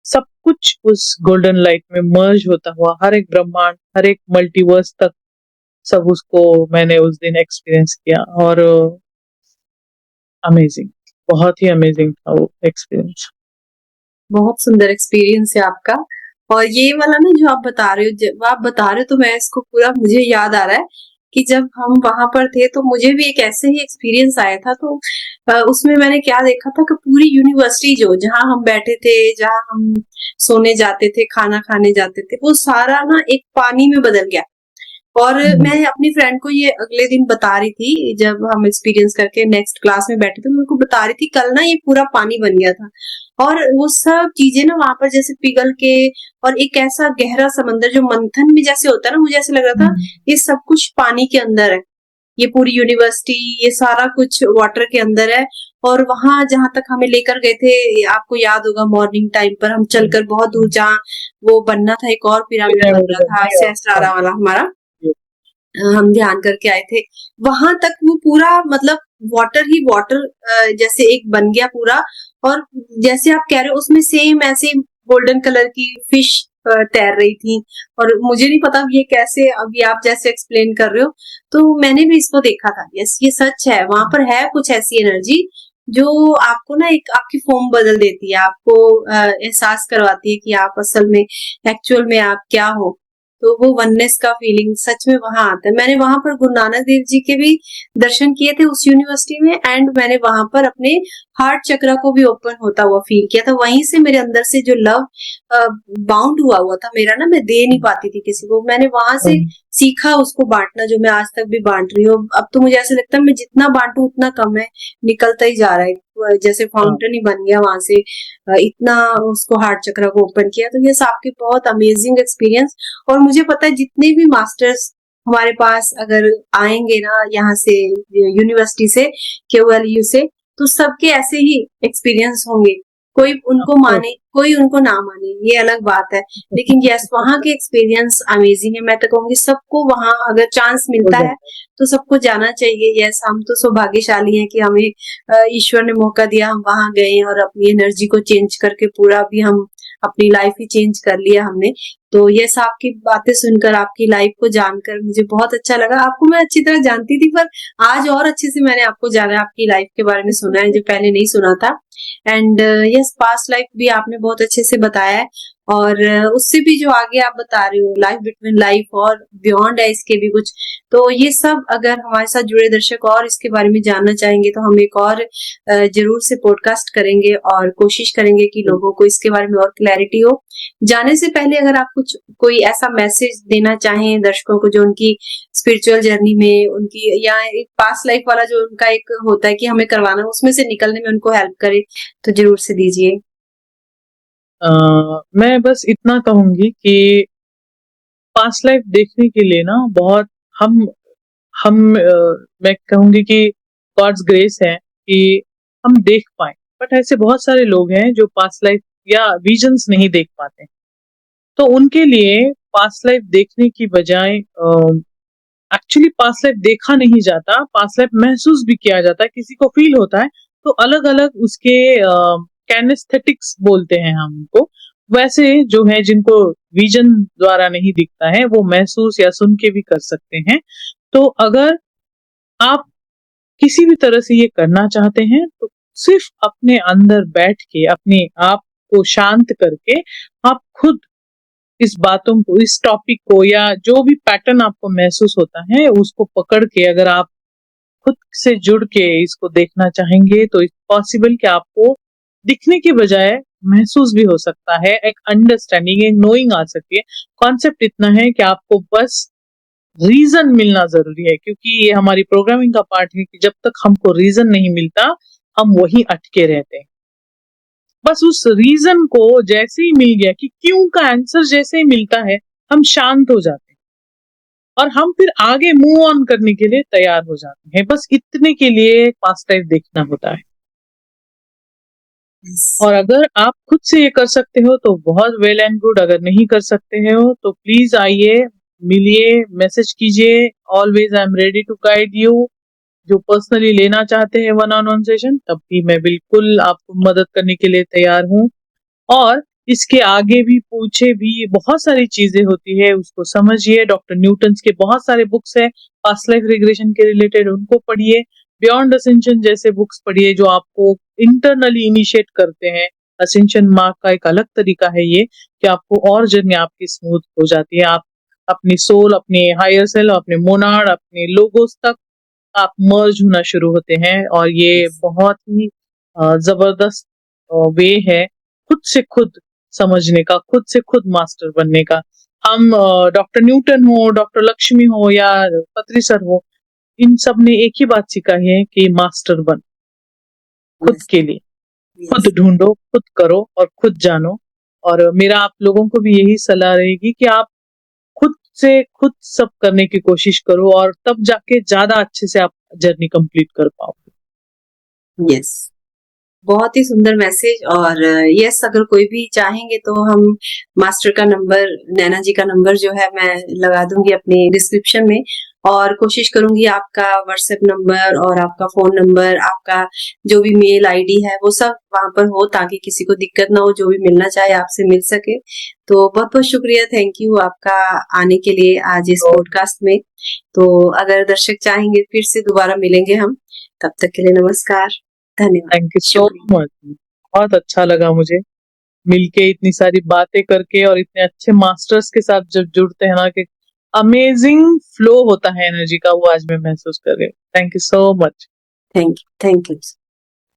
सब कुछ उस गोल्डन लाइट में मर्ज होता हुआ, हर एक ब्रह्मांड, हर एक मल्टीवर्स तक, सब उसको मैंने उस दिन एक्सपीरियंस किया। और अमेजिंग, बहुत ही अमेजिंग था वो एक्सपीरियंस। बहुत सुंदर एक्सपीरियंस है आपका। और ये वाला ना जो आप बता रहे हो, जब आप बता रहे हो तो मैं इसको पूरा, मुझे याद आ रहा है कि जब हम वहां पर थे तो मुझे भी एक ऐसे ही एक्सपीरियंस आया था। तो उसमें मैंने क्या देखा था कि पूरी यूनिवर्सिटी जो, जहाँ हम बैठे थे, जहाँ हम सोने जाते थे, खाना खाने जाते थे, वो सारा ना एक पानी में बदल गया। और मैं अपनी फ्रेंड को ये अगले दिन बता रही थी, जब हम एक्सपीरियंस करके नेक्स्ट क्लास में बैठे थे, मैं उनको बता रही थी कल ना ये पूरा पानी बन गया था। और वो सब चीजें ना वहां पर जैसे पिघल के, और एक ऐसा गहरा समंदर जो मंथन में जैसे होता है ना, मुझे ऐसे लग रहा था ये सब कुछ पानी के अंदर है, ये पूरी यूनिवर्सिटी, ये सारा कुछ वाटर के अंदर है। और वहां जहां तक हमें लेकर गए थे, आपको याद होगा मॉर्निंग टाइम पर हम चलकर बहुत दूर, जहाँ वो बनना था, एक और पिरामिड बन रहा था सहस्त्रारा वाला हमारा, हम ध्यान करके आए थे, वहां तक वो पूरा मतलब वाटर ही वाटर जैसे एक बन गया पूरा। और जैसे आप कह रहे हो उसमें सेम ऐसे गोल्डन कलर की फिश तैर रही थी और मुझे नहीं पता ये कैसे अभी आप जैसे एक्सप्लेन कर रहे हो, तो मैंने भी इसको देखा था। यस, ये सच है, वहां पर है कुछ ऐसी एनर्जी जो आपको ना एक आपकी फॉर्म बदल देती है, आपको एहसास करवाती है कि आप असल में एक्चुअल में आप क्या हो। तो वो वननेस का फीलिंग सच में वहां आता है। मैंने वहां पर गुरु नानक देव जी के भी दर्शन किए थे उस यूनिवर्सिटी में, एंड मैंने वहां पर अपने हार्ट चक्रा को भी ओपन होता हुआ फील किया था। वहीं से मेरे अंदर से जो लव बाउंड हुआ हुआ था मेरा ना, मैं दे नहीं पाती थी किसी को, मैंने वहां से सीखा उसको बांटना, जो मैं आज तक भी बांट रही हूँ। अब तो मुझे ऐसा लगता है मैं जितना बांटू उतना कम है, निकलता ही जा रहा है, जैसे फाउंटेन ही बन गया वहां से, इतना उसको हार्ट चक्र को ओपन किया। तो ये आपके बहुत अमेजिंग एक्सपीरियंस। और मुझे पता है जितने भी मास्टर्स हमारे पास अगर आएंगे ना यहाँ से यूनिवर्सिटी से, KOLU से, तो सबके ऐसे ही एक्सपीरियंस होंगे। कोई उनको माने कोई उनको ना माने, ये अलग बात है, लेकिन यस वहां के एक्सपीरियंस अमेजिंग है। मैं तो कहूंगी सबको वहां अगर चांस मिलता है तो सबको जाना चाहिए। यस, हम तो सौभाग्यशाली हैं कि हमें ईश्वर ने मौका दिया, हम वहां गए और अपनी एनर्जी को चेंज करके पूरा भी हम अपनी लाइफ ही चेंज कर लिया हमने। तो यस, आपकी बातें सुनकर, आपकी लाइफ को जानकर मुझे बहुत अच्छा लगा। आपको मैं अच्छी तरह जानती थी, पर आज और अच्छे से मैंने आपको जाना, आपकी लाइफ के बारे में सुना है जो पहले नहीं सुना था। एंड यस, पास्ट लाइफ भी आपने बहुत अच्छे से बताया है, और उससे भी जो आगे आप बता रहे हो, लाइफ बिटवीन लाइफ और बियॉन्ड है इसके भी कुछ। तो ये सब अगर हमारे साथ जुड़े दर्शक और इसके बारे में जानना चाहेंगे तो हम एक और जरूर से पॉडकास्ट करेंगे और कोशिश करेंगे कि लोगों को इसके बारे में और क्लैरिटी हो। जाने से पहले अगर आप कुछ कोई ऐसा मैसेज देना चाहें दर्शकों को जो उनकी स्पिरिचुअल जर्नी में, उनकी या एक पास्ट लाइफ वाला जो उनका एक होता है कि हमें करवाना, उसमें से निकलने में उनको हेल्प करे, तो जरूर से दीजिए। मैं बस इतना कहूंगी कि पास्ट लाइफ देखने के लिए ना बहुत हम मैं कहूंगी कि गॉड्स ग्रेस है कि हम देख पाए, बट ऐसे बहुत सारे लोग हैं जो पास्ट लाइफ या विजन्स नहीं देख पाते। तो उनके लिए पास्ट लाइफ देखने की बजाय एक्चुअली पास्ट लाइफ देखा नहीं जाता, पास्ट लाइफ महसूस भी किया जाता है, किसी को फील होता है। तो अलग अलग उसके कैनेस्थेटिक्स बोलते हैं हम उनको, वैसे जो है जिनको विजन द्वारा नहीं दिखता है वो महसूस या सुन के भी कर सकते हैं। तो अगर आप किसी भी तरह से ये करना चाहते हैं तो सिर्फ अपने अंदर बैठ के अपने आप को शांत करके आप खुद इस बातों को, इस टॉपिक को या जो भी पैटर्न आपको महसूस होता है उसको पकड़ के अगर आप खुद से जुड़ के इसको देखना चाहेंगे तो इट्स पॉसिबल कि आपको दिखने के बजाय महसूस भी हो सकता है, एक अंडरस्टैंडिंग, एक नोइंग आ सकती है। कॉन्सेप्ट इतना है कि आपको बस रीजन मिलना जरूरी है, क्योंकि ये हमारी प्रोग्रामिंग का पार्ट है कि जब तक हमको रीजन नहीं मिलता हम वही अटके रहते हैं। बस उस रीजन को जैसे ही मिल गया कि क्यों का आंसर जैसे ही मिलता है हम शांत हो जाते हैं और हम फिर आगे मूव ऑन करने के लिए तैयार हो जाते हैं। बस इतने के लिए पास्ट लाइफ देखना होता है। और अगर आप खुद से ये कर सकते हो तो बहुत वेल एंड गुड, अगर नहीं कर सकते हो तो प्लीज आइए, मिलिए, मैसेज कीजिए। Always I am ready to guide you. जो पर्सनली लेना चाहते हैं 1-on-1 सेशन, तब भी मैं बिल्कुल आपको मदद करने के लिए तैयार हूँ। और इसके आगे भी पूछे भी, बहुत सारी चीजें होती है, उसको समझिए। डॉक्टर न्यूटन्स के बहुत सारे बुक्स है पास्ट लाइफ रिग्रेशन के रिलेटेड, उनको पढ़िए। बियॉन्ड असेंशन जैसे बुक्स पढ़िए जो आपको इंटरनली इनिशिएट करते हैं। असेंशन मार्क का एक अलग तरीका है ये कि आपको और जर्नी आपकी स्मूथ हो जाती है। आप अपनी सोल, अपने हायर सेल्फ, अपने मोनाड, अपने लोगोस तक आप मर्ज होना शुरू होते हैं। और ये बहुत ही जबरदस्त वे है खुद से खुद समझने का, खुद से खुद मास्टर बनने का। हम डॉक्टर न्यूटन हो, डॉक्टर लक्ष्मी हो या पत्री सर हो, इन सब ने एक ही बात सिखाई है कि मास्टर बन, खुद के लिए खुद ढूंढो, खुद करो और खुद जानो। और मेरा आप लोगों को भी यही सलाह रहेगी कि आप खुद से खुद सब करने की कोशिश करो और तब जाके ज्यादा अच्छे से आप जर्नी कंप्लीट कर पाओगे। यस, बहुत ही सुंदर मैसेज। और यस, अगर कोई भी चाहेंगे तो हम मास्टर का नंबर, नैना जी का नंबर जो है मैं लगा दूंगी अपने डिस्क्रिप्शन में, और कोशिश करूंगी आपका व्हाट्सएप नंबर और आपका फोन नंबर, आपका जो भी मेल आईडी है वो सब वहां पर हो, ताकि किसी को दिक्कत ना हो, जो भी मिलना चाहे आपसे मिल सके। तो बहुत बहुत शुक्रिया, थैंक यू आपका आने के लिए आज इस पॉडकास्ट में। तो अगर दर्शक चाहेंगे फिर से दोबारा मिलेंगे हम, तब तक के लिए नमस्कार, धन्यवाद। थैंक यू सो मच, बहुत अच्छा लगा मुझे मिलके, इतनी सारी बातें करके, और इतने अच्छे मास्टर्स के साथ जब जुड़ते हैं ना, कि अमेजिंग फ्लो होता है एनर्जी का, वो आज मैं महसूस कर रही हूँ। Thank you so much. Thank you.